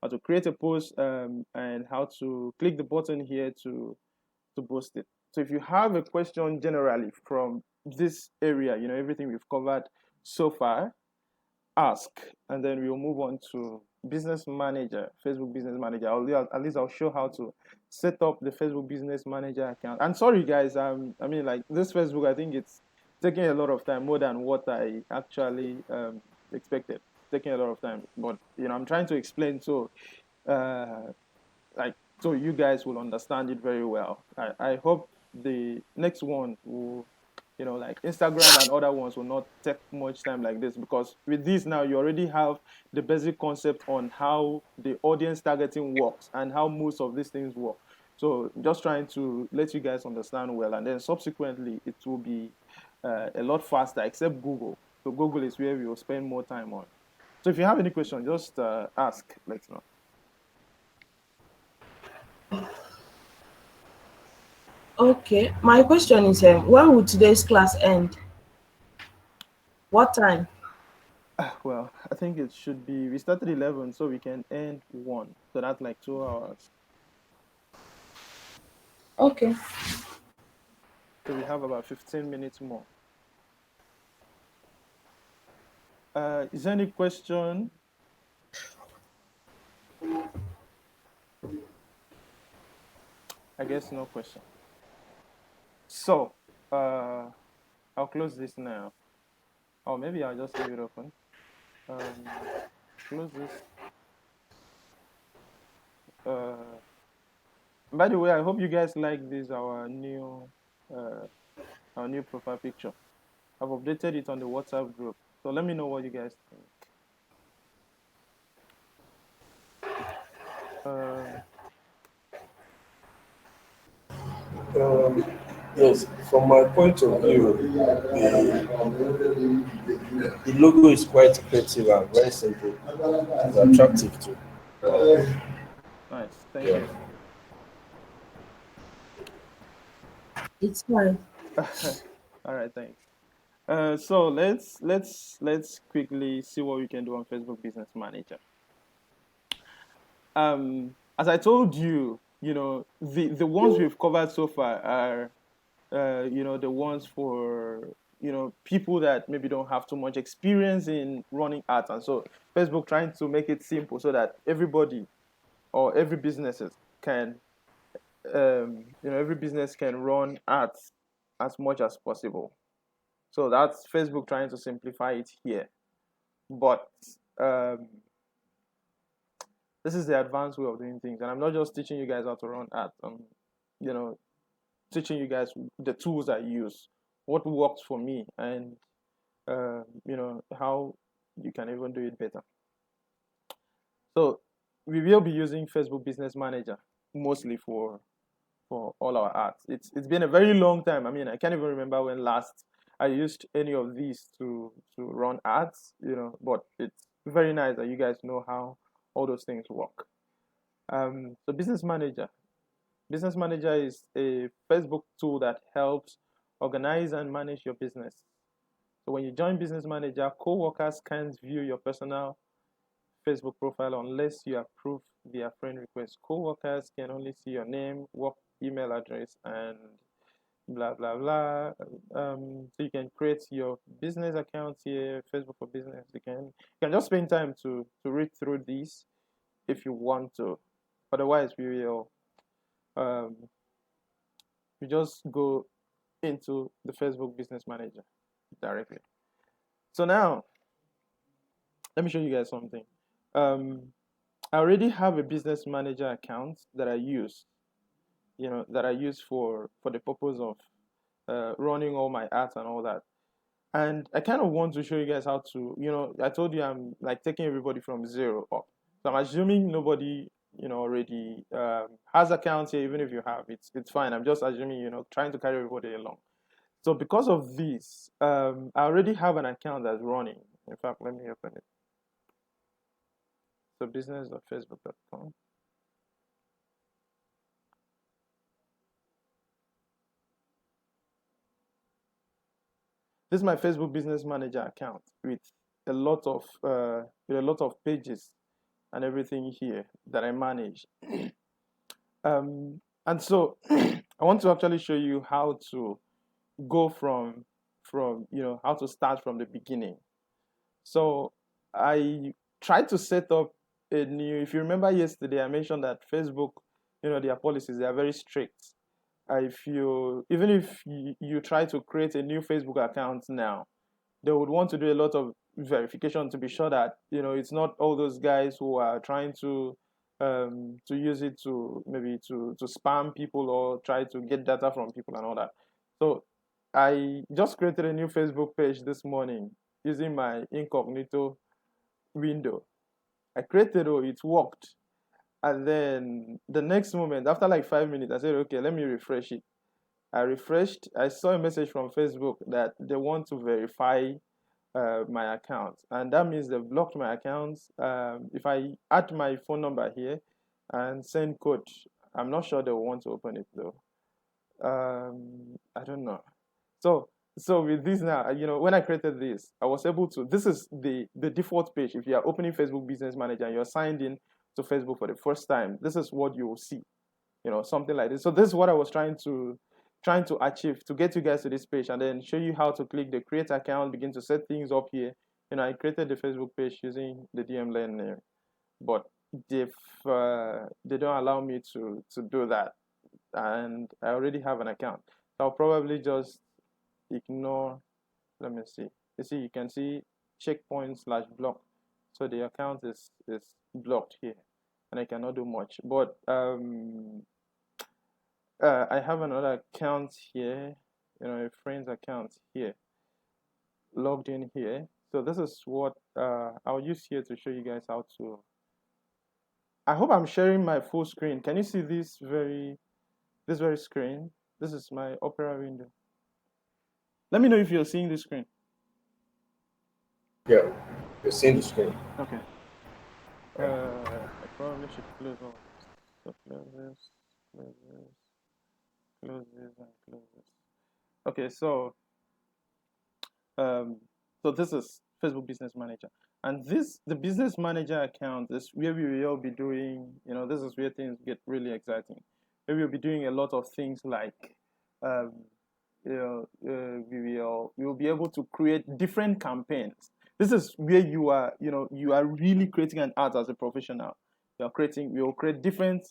to create a post and how to click the button here to boost it. So if you have a question generally from this area, everything we've covered so far, ask, and then we'll move on to business manager, Facebook business manager. At least I'll show how to set up the Facebook business manager account. And sorry guys, like this Facebook, I think it's taking a lot of time, more than what I actually expected. Taking a lot of time, but I'm trying to explain so so you guys will understand it very well. I hope the next one will, like Instagram and other ones will not take much time like this, because with this now you already have the basic concept on how the audience targeting works and how most of these things work. So just trying to let you guys understand well, and then subsequently it will be a lot faster, except Google. So Google is where we will spend more time on. So if you have any question, just ask. Let's know. Okay. My question is, when will today's class end? What time? Well, I think it should be, we started 11, so we can end 1. So that's like 2 hours. Okay. So we have about 15 minutes more. Is there any question? I guess no question. So, I'll close this now. Or maybe I'll just leave it open. Close this. Uh, by the way, I hope you guys like this, uh, our new profile picture. I've updated it on the WhatsApp group. So let me know what you guys think. Um, Um, yes, from my point of view, the logo is quite creative and very simple. It's attractive too. nice. Thank Yeah. you. It's fine. All right, thanks. So let's quickly see what we can do on Facebook Business Manager. As I told you, the ones we've covered so far are the ones for people that maybe don't have too much experience in running ads, and so Facebook trying to make it simple so that everybody or every businesses can every business can run ads as much as possible. So that's Facebook trying to simplify it here. But um, this is the advanced way of doing things, and I'm not just teaching you guys how to run ads. You know, teaching you guys the tools I use, what works for me, and how you can even do it better. So we will be using Facebook Business Manager mostly for all our ads. It's been a very long time. I mean, I can't even remember when last I used any of these to run ads. But it's very nice that you guys know how all those things work. So Business Manager is a Facebook tool that helps organize and manage your business. So when you join Business Manager, co-workers can't view your personal Facebook profile unless you approve their friend request. Co-workers can only see your name, work email address, and blah blah blah. So you can create your business account here, Facebook for Business. You can just spend time to read through these if you want to. Otherwise, um, we just go into the Facebook Business Manager directly. So now, let me show you guys something. Um, I already have a Business Manager account that I use, that I use for the purpose of running all my ads and all that. And I kind of want to show you guys how to, I told you I'm like taking everybody from zero up. So I'm assuming nobody, already has accounts here. Even if you have, it's fine. I'm just assuming, trying to carry everybody along. So because of this, I already have an account that's running. In fact, let me open it. So business.facebook.com. This is my Facebook Business Manager account with a lot of pages and everything here that I manage. And so I want to actually show you how to go from how to start from the beginning. So I tried to set up a new. If you remember yesterday, I mentioned that Facebook, their policies, they are very strict. If you even if you try to create a new Facebook account now, they would want to do a lot of verification to be sure that it's not all those guys who are trying to use it to maybe to spam people or try to get data from people and all that. So I just created a new Facebook page this morning using my incognito window. I created it worked. And then the next moment, after like 5 minutes, I said, okay, let me refresh it. I refreshed. I saw a message from Facebook that they want to verify my account, and that means they've blocked my account. If I add my phone number here and send code, I'm not sure they'll want to open it though. I don't know. So with this now, when I created this, I was able to. This is the default page. If you are opening Facebook Business Manager and you're signed in to Facebook for the first time, this is what you will see. Something like this. So this is what I was trying to achieve, to get you guys to this page and then show you how to click the create account, begin to set things up here. I created the Facebook page using the DM Learn name, but if they don't allow me to do that, and I already have an account, so I'll probably just ignore. Let me see. You can see checkpoint/block. So the account is blocked here, and I cannot do much. But I have another account here, a friend's account here, logged in here. So this is what I'll use here to show you guys how to. I hope I'm sharing my full screen. Can you see this very screen? This is my Opera window. Let me know if you're seeing the screen. Yeah, you're seeing the screen. Okay. I probably should close all this. So close this, close this, close this, and close this. Okay, so this is Facebook Business Manager, and the Business Manager account is where we will be doing. This is where things get really exciting. We will be doing a lot of things like, we will be able to create different campaigns. This is where you are really creating an ad as a professional. We will create different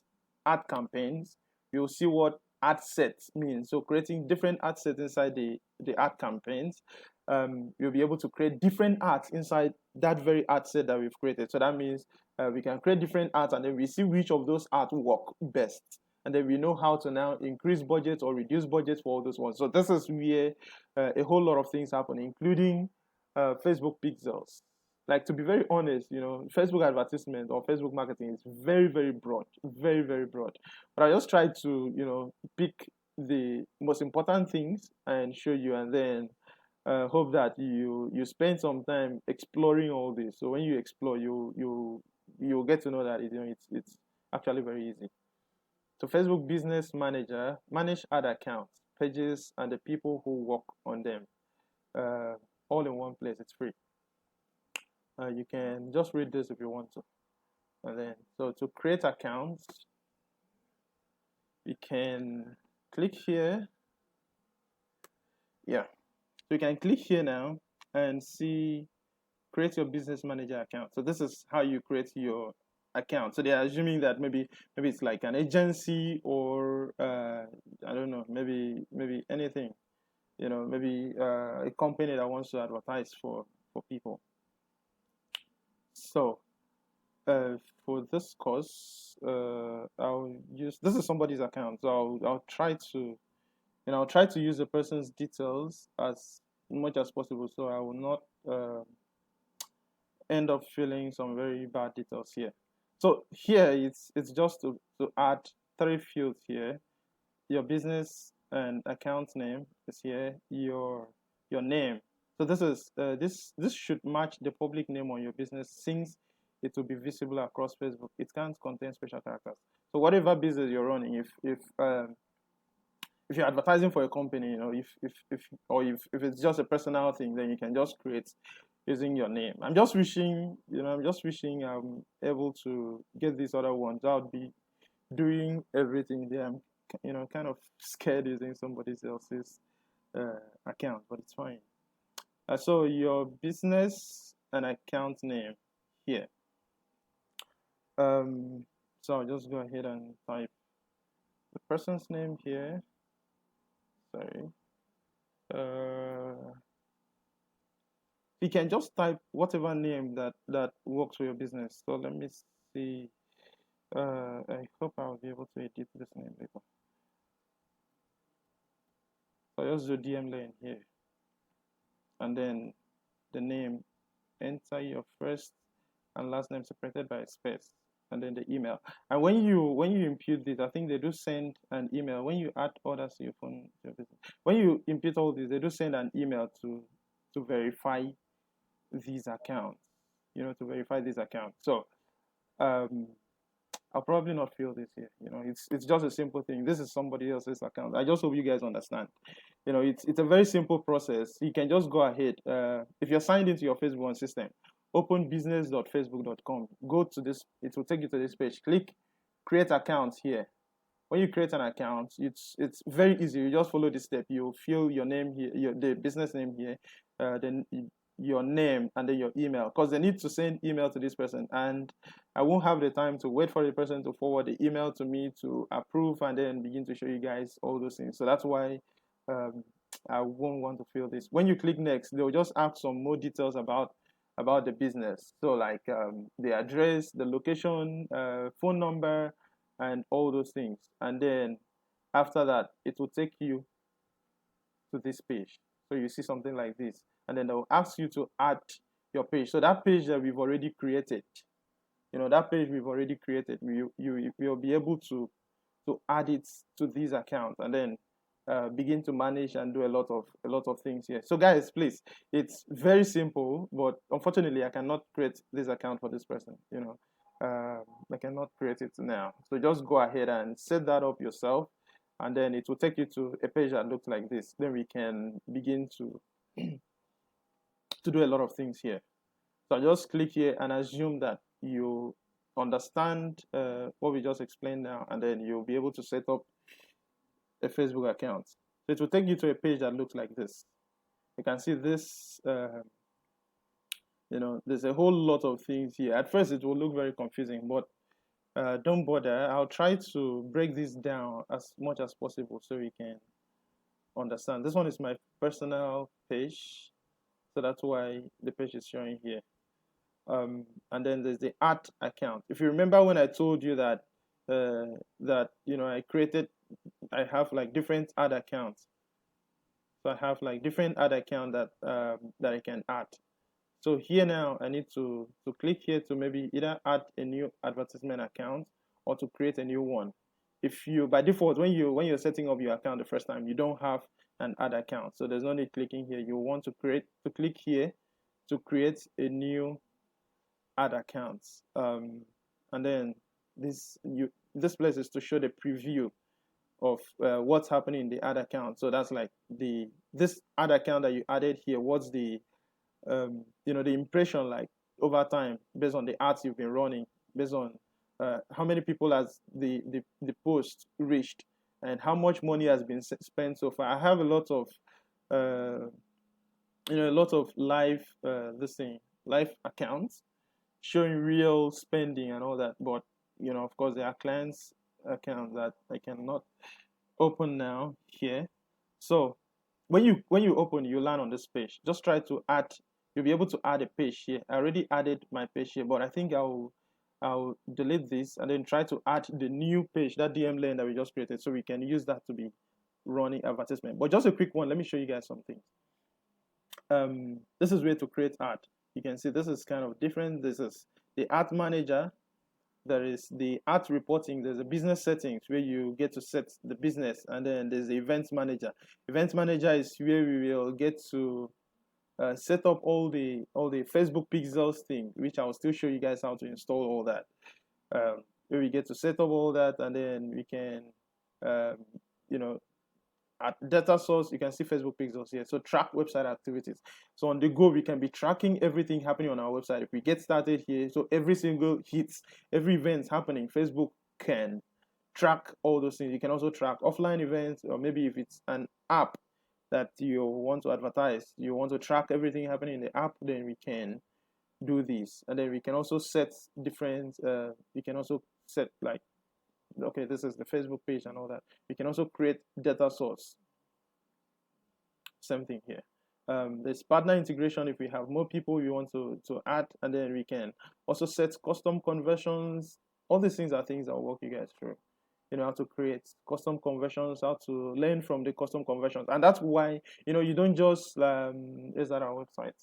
ad campaigns. You'll see what ad sets means. So creating different ad sets inside the ad campaigns. You'll be able to create different ads inside that very ad set that we've created. So that means we can create different ads, and then we see which of those ads work best. And then we know how to now increase budgets or reduce budgets for all those ones. So this is where a whole lot of things happen, including Facebook pixels. Like, to be very honest, Facebook advertisement or Facebook marketing is very, very broad, very, very broad. But I just try to, pick the most important things and show you, and then hope that you spend some time exploring all this. So when you explore, you'll get to know that it's actually very easy. So Facebook Business Manager, manage ad accounts, pages, and the people who work on them, all in one place. It's free. You can just read this if you want to. And then, so to create accounts, you can click here. Yeah, so you can click here now and see create your business manager account. So this is how you create your account. So they are assuming that maybe it's like an agency, or I don't know, maybe anything, maybe a company that wants to advertise for people. So for this course, I'll use, this is somebody's account, so I'll try to use the person's details as much as possible, so I will not end up filling some very bad details here. So here it's just to add 3 fields here. Your business and account name is here. Your name. So this is this should match the public name on your business, since it will be visible across Facebook. It can't contain special characters. So whatever business you're running, if you're advertising for a company, if it's just a personal thing, then you can just create using your name. I'm just wishing I'm able to get these other ones. I'll be doing everything there. I'm kind of scared using somebody else's account, but it's fine. So your business and account name here. So I'll just go ahead and type the person's name here. Sorry. You can just type whatever name that works for your business. So let me see. I hope I'll be able to edit this name later. So I just do DM lane here, and then the name. Enter your first and last name separated by a space, and then the email. And when you impute this, I think they do send an email when you add orders to your phone, to your business. When you impute all this, they do send an email to verify these accounts. To verify these accounts. So I'll I'll probably not fill this here. It's just a simple thing. This is somebody else's account. I just hope you guys understand. It's a very simple process. You can just go ahead. If you're signed into your Facebook system, open business.facebook.com. Go to this. It will take you to this page. Click create account here. When you create an account, it's very easy. You just follow this step. You fill your name here, the business name here, then your name and then your email, because they need to send email to this person, and I won't have the time to wait for the person to forward the email to me to approve and then begin to show you guys all those things. So that's why I won't want to fill this. When you click next, they'll just ask some more details about the business. So like the address, the location, phone number, and all those things. And then after that, it will take you to this page. So you see something like this, and then they'll ask you to add your page. So that page that we've already created, that page we've already created, you'll be able to add it to this account, and then begin to manage and do a lot of things here. So guys, please, it's very simple, but unfortunately I cannot create this account for this person. I cannot create it now. So just go ahead and set that up yourself, and then it will take you to a page that looks like this. Then we can begin to do a lot of things here. So I just click here and assume that you understand what we just explained now, and then you'll be able to set up a Facebook account. So it will take you to a page that looks like this. You can see this, there's a whole lot of things here. At first it will look very confusing, but don't bother. I'll try to break this down as much as possible so we can understand. This one is my personal page, so that's why the page is showing here. And then there's the art account. If you remember when I told you that I have like different ad accounts. So I have like different ad account that I can add. So here now I need to click here to maybe either add a new advertisement account or to create a new one. If you, by default, when you're setting up your account the first time, you don't have an ad account, so there's no need clicking here. You want to click here to create a new ad account, and then this place is to show the preview of what's happening in the ad account. So that's like this ad account that you added here. What's the the impression like over time based on the ads you've been running, based on how many people has the post reached, and how much money has been spent so far. I have a lot of live live accounts showing real spending and all that, but of course there are clients accounts that I cannot open now here. So when you open, you land on this page. Just try to add. You'll be able to add a page here. I already added my page here, but I think I'll delete this and then try to add the new page, that DM lane that we just created, so we can use that to be running advertisement. But just a quick one, let me show you guys something. This is where to create ad. You can see this is kind of different. This is the ad manager. There is the ad reporting. There's a business settings where you get to set the business, and then there's the events manager. Events manager is where we will get to set up all the Facebook pixels thing, which I'll still show you guys how to install all that. Where we get to set up all that, and then we can at data source, you can see Facebook pixels here. So track website activities. So on the go, we can be tracking everything happening on our website. If we get started here, so every single hits, every event happening, Facebook can track all those things. You can also track offline events, or maybe if it's an app that you want to advertise, you want to track everything happening in the app, then we can do this. And then we can also set different, you can also set like, okay, this is the Facebook page and all that. We can also create data source. Same thing here. There's partner integration if we have more people we want to add, and then we can also set custom conversions. All these things are things that will walk you guys through. How to create custom conversions, how to learn from the custom conversions. And that's why, you don't just, is that our website?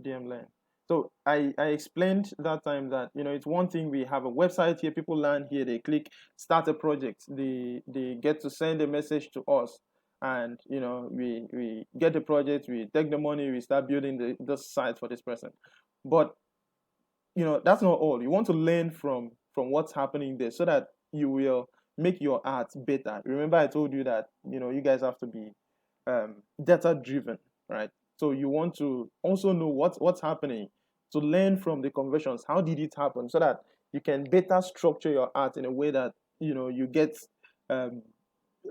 DM Learn. So I explained that time that, it's one thing, we have a website here, people land here, they click start a project, they get to send a message to us, and, we get the project, we take the money, we start building the site for this person. But, that's not all. You want to learn from from what's happening there, so that you will make your art better. Remember, I told you that you guys have to be data driven, right? So you want to also know what's happening, to learn from the conversions. How did it happen, so that you can better structure your art in a way that you get um,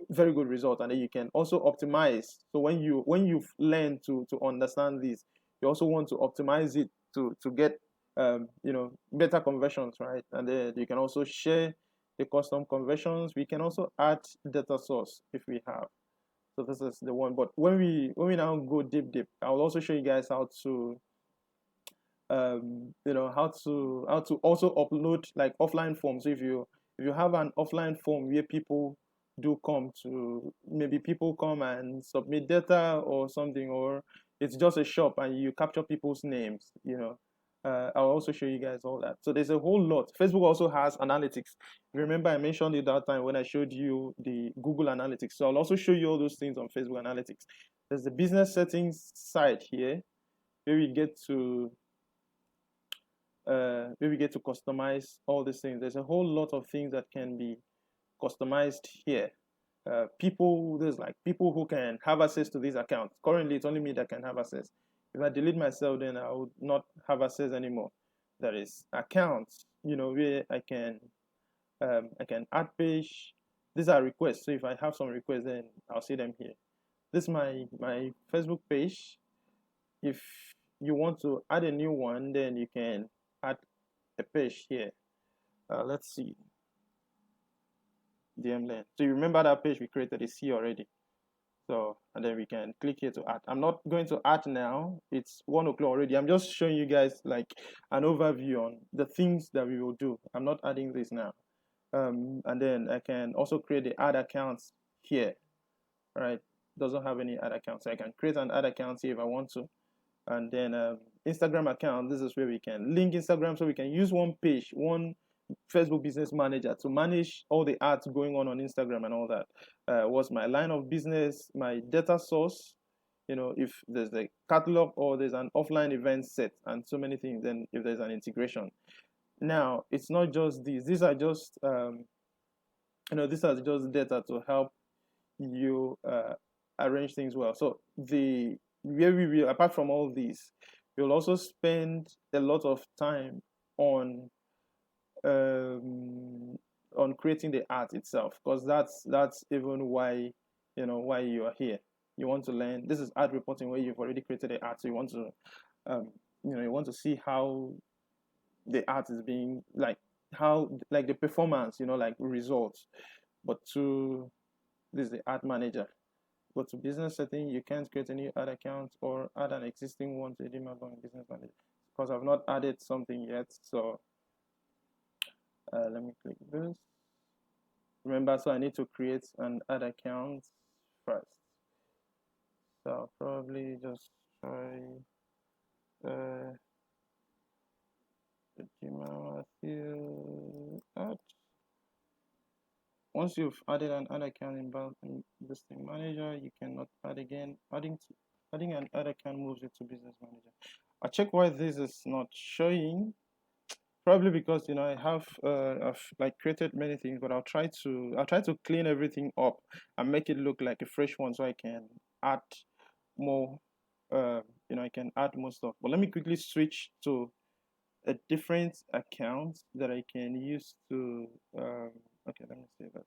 very good result, and then you can also optimize. So when you've learned to understand this, you also want to optimize it to get better conversions, right? And then you can also share the custom conversions. We can also add data source if we have. So this is the one. But when we now go deep, I'll also show you guys how to how to also upload like offline forms. So if you have an offline form where people do come to, maybe people come and submit data or something, or it's just a shop and you capture people's names, I'll also show you guys all that. So there's a whole lot. Facebook also has analytics. Remember, I mentioned it that time when I showed you the Google Analytics. So I'll also show you all those things on Facebook Analytics. There's the business settings side here, where we get to customize all these things. There's a whole lot of things that can be customized here. There's like people who can have access to these accounts. Currently, it's only me that can have access. If I delete myself, then I would not have access anymore. There is accounts, where I can add page. These are requests. So if I have some requests, then I'll see them here. This is my Facebook page. If you want to add a new one, then you can add a page here. Let's see. DM lane. So you remember that page we created is here already. So, and then we can click here to add. I'm not going to add now. It's 1 o'clock already. I'm just showing you guys like an overview on the things that we will do. I'm not adding this now. And then I can also create the ad accounts here. Right? Doesn't have any ad accounts. So I can create an ad account here if I want to. And then Instagram account. This is where we can link Instagram, so we can use one page, one Facebook Business Manager to manage all the ads going on Instagram and all that. What's my line of business, my data source, if there's a catalog or there's an offline event set, and so many things. Then if there's an integration. Now it's not just these. These are just these are just data to help you arrange things well. So where we will, apart from all these, we'll also spend a lot of time on creating the art itself, because that's even why why you are here. You want to learn. This is art reporting, where you've already created the art, so you want to you want to see how the art is being, like how, like the performance, like results. But this is the art manager. Go to business setting. You can't create a new ad account or add an existing one to the business manager, because I've not added something yet. So let me click this. Remember, so I need to create an ad account first. So I'll probably just try the Gmail ad. Once you've added an ad account in business manager, you cannot add again. Adding an ad account moves it to business manager. I'll check why this is not showing. Probably because I've like created many things, but I'll try to clean everything up and make it look like a fresh one, so I can add more. I can add more stuff. But let me quickly switch to a different account that I can use to. Okay, let me save this.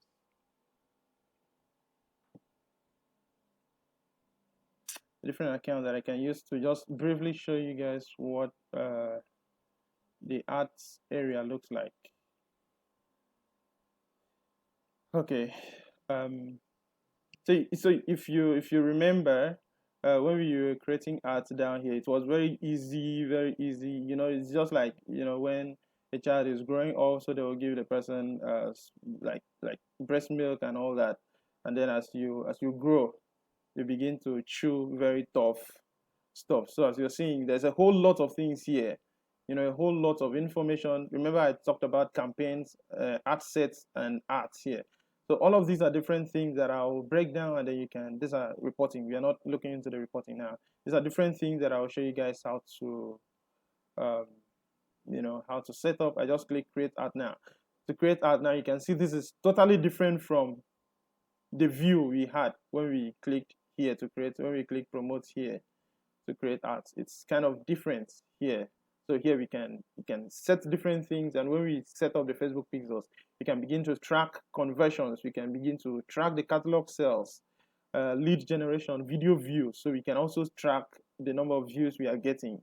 A different account that I can use to just briefly show you guys what the arts area looks like. Okay. So if you remember, when we were creating art down here, it was very easy, very easy. It's just like when a child is growing up, so they will give the person like breast milk and all that, and then as you grow, you begin to chew very tough stuff. So as you're seeing, there's a whole lot of things here, a whole lot of information. Remember, I talked about campaigns, art sets, and arts here. So all of these are different things that I'll break down, and then these are reporting. We are not looking into the reporting now. These are different things that I'll show you guys how to, how to set up. I just click create art now. to create art. Now you can see this is totally different from the view we had when we clicked here to create, when we click promote here to create art. It's kind of different here. So here we can set different things, and when we set up the Facebook pixels, we can begin to track conversions. We can begin to track the catalog sales, lead generation, video views. So we can also track the number of views we are getting,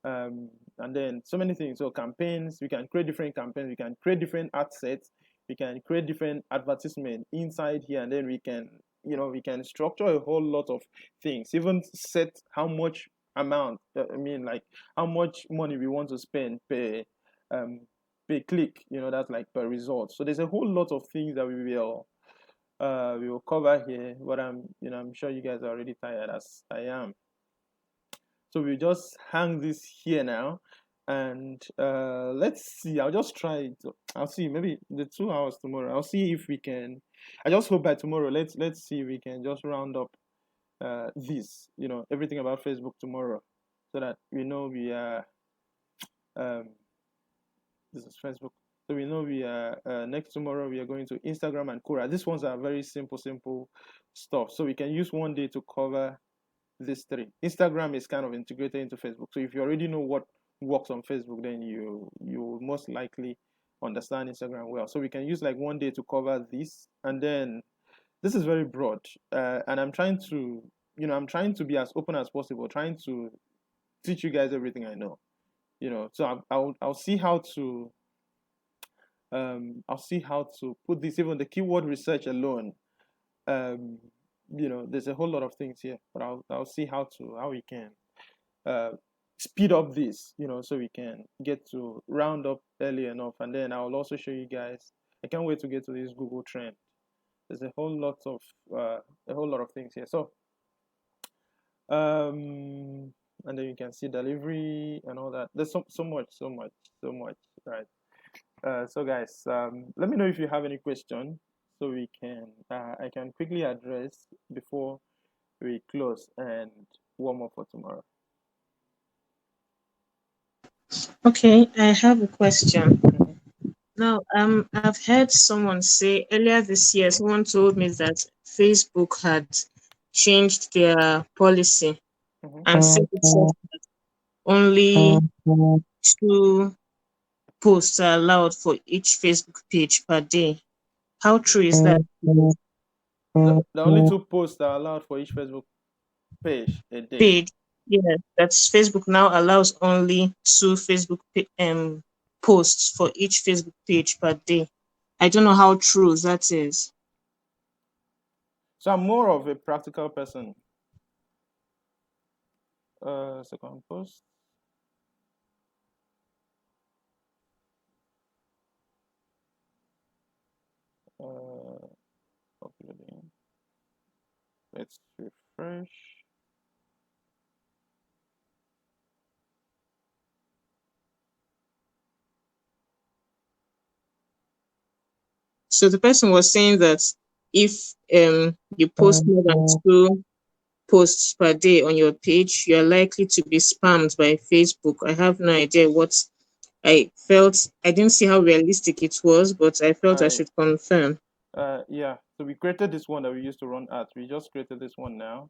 and then so many things. So campaigns, we can create different campaigns. We can create different ad sets. We can create different advertisement inside here, and then we can we can structure a whole lot of things, even set how much amount, like how much money we want to spend um per click, that's like per result. So there's a whole lot of things that we will cover here, but I'm sure you guys are already tired as I am. So we just hang this here now, and let's see. I'll just try it. I'll see, maybe the 2 hours tomorrow. I'll see if we can. I just hope by tomorrow. Let's see if we can just round up this, everything about Facebook tomorrow, so that we know we are. This is Facebook. So we know we are next tomorrow. We are going to Instagram and Quora. These ones are very simple stuff. So we can use one day to cover these three. Instagram is kind of integrated into Facebook. So if you already know what works on Facebook, then you will most likely understand Instagram well. So we can use like one day to cover this, and then this is very broad. And I'm trying to, be as open as possible, trying to teach you guys everything I know. So I'll see how to put this, even the keyword research alone. There's a whole lot of things here, but I'll see how we can speed up this, so we can get to round up early enough, and then I'll also show you guys. I can't wait to get to this Google trend. There's a whole lot of things here. So and then you can see delivery and all that. There's so much, right? So guys, let me know if you have any question, so we can I can quickly address before we close and warm up for tomorrow. Okay, I have a question. Now, I've heard someone say earlier this year, someone told me that Facebook had changed their policy and said that only 2 posts are allowed for each Facebook page per day. How true is that? The only 2 posts are allowed for each Facebook page a day. Page, yeah, that's Facebook now allows only 2 Facebook posts for each Facebook page per day. I don't know how true that is. So I'm more of a practical person. Second post. Uploading. Let's refresh. So the person was saying that if you post more than 2 posts per day on your page, you're likely to be spammed by Facebook. I have no idea what I felt. I didn't see how realistic it was, but I felt I should confirm. Yeah, so we created this one that we used to run ads. We just created this one now,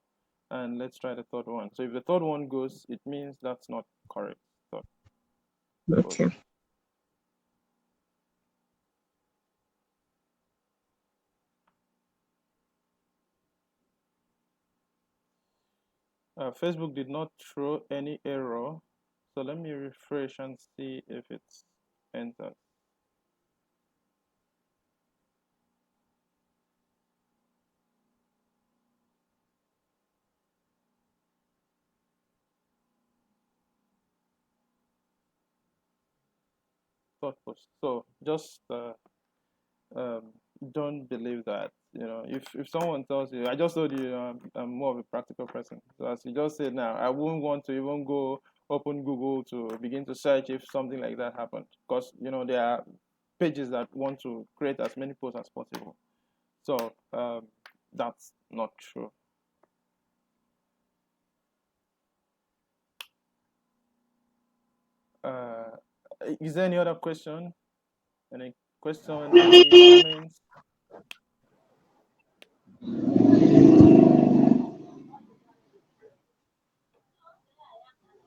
and let's try the third one. So if the third one goes, it means that's not correct. So, okay. Facebook did not throw any error, so let me refresh and see if it's entered. Third post. So just don't believe that. If someone tells you, I just told you, I'm more of a practical person. So as you just said now, I wouldn't want to even go open Google to begin to search if something like that happened, because there are pages that want to create as many posts as possible. So that's not true. Is there any other question? Any question, any comments?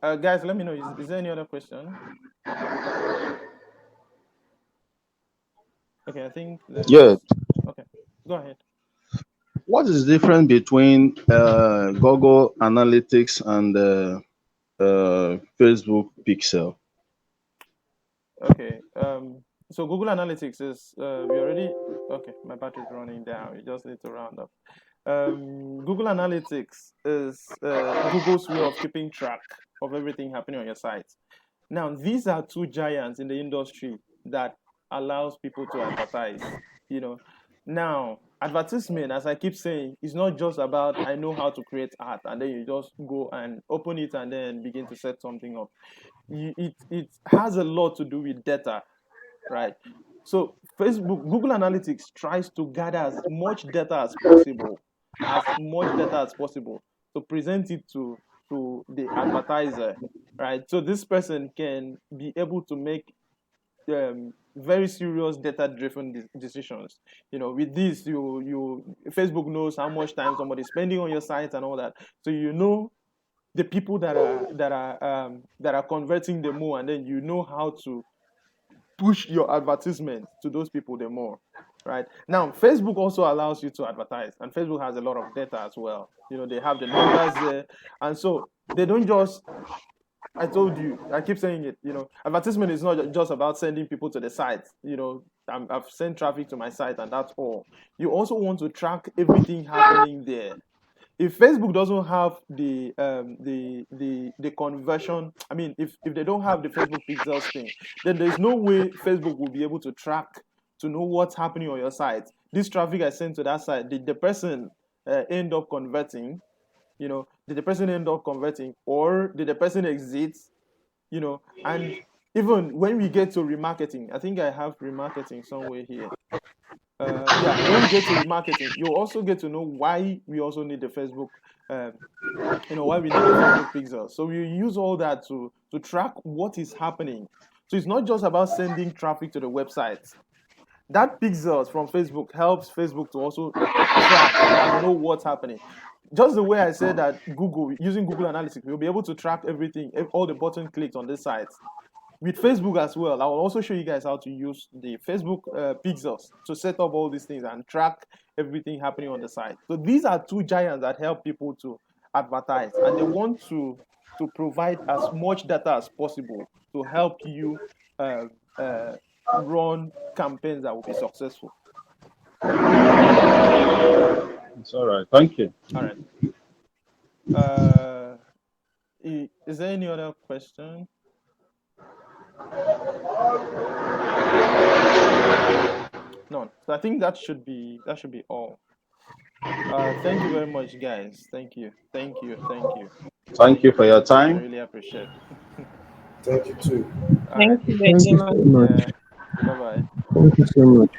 Guys, let me know. Is there any other question? Okay, I think Yeah. okay. Go ahead. What is the difference between Google Analytics and Facebook Pixel? Okay. So Google Analytics is we already okay. My battery is running down. We just need to round up. Google Analytics is Google's way of keeping track of everything happening on your site. Now, these are two giants in the industry that allows people to advertise. You know, now advertisement, as I keep saying, is not just about I know how to create art and then you just go and open it and then begin to set something up. It has a lot to do with data, right? So Google Analytics tries to gather as much data as possible to present it to the advertiser, right? So this person can be able to make very serious data-driven decisions. You know, with this, Facebook knows how much time somebody's spending on your site and all that, so you know the people that are converting the more, and then you know how to push your advertisement to those people the more, right? Now, Facebook also allows you to advertise, and Facebook has a lot of data as well. You know, they have the numbers there, and so they don't just. I told you, I keep saying it. You know, advertisement is not just about sending people to the site. You know, I've sent traffic to my site, and that's all. You also want to track everything happening there. If Facebook doesn't have the conversion, I mean, if they don't have the Facebook pixels thing, then there's no way Facebook will be able to track to know what's happening on your site. This traffic I sent to that site, did the person end up converting? You know, did the person end up converting, or did the person exit? You know, and even when we get to remarketing, I think I have remarketing somewhere here. Yeah, when we get to remarketing, you also get to know why we also need the Facebook, um, you know, why we need the Facebook pixel. So we use all that to track what is happening. So it's not just about sending traffic to the website. That pixels from Facebook helps Facebook to also track and know what's happening. Just the way I said that Google, using Google Analytics, we'll be able to track everything, all the button clicks on this site. With Facebook as well, I will also show you guys how to use the Facebook pixels to set up all these things and track everything happening on the site. So these are two giants that help people to advertise, and they want to provide as much data as possible to help you uh, uh, run campaigns that will be successful. It's all right. Thank you. All right. Is there any other question? None. So I think that should be all. Thank you very much, guys. Thank you. Thank you for your I time. really appreciate. Thank you too. All right. Thank you very much. Thank you so much. Bye bye. Thank you so much.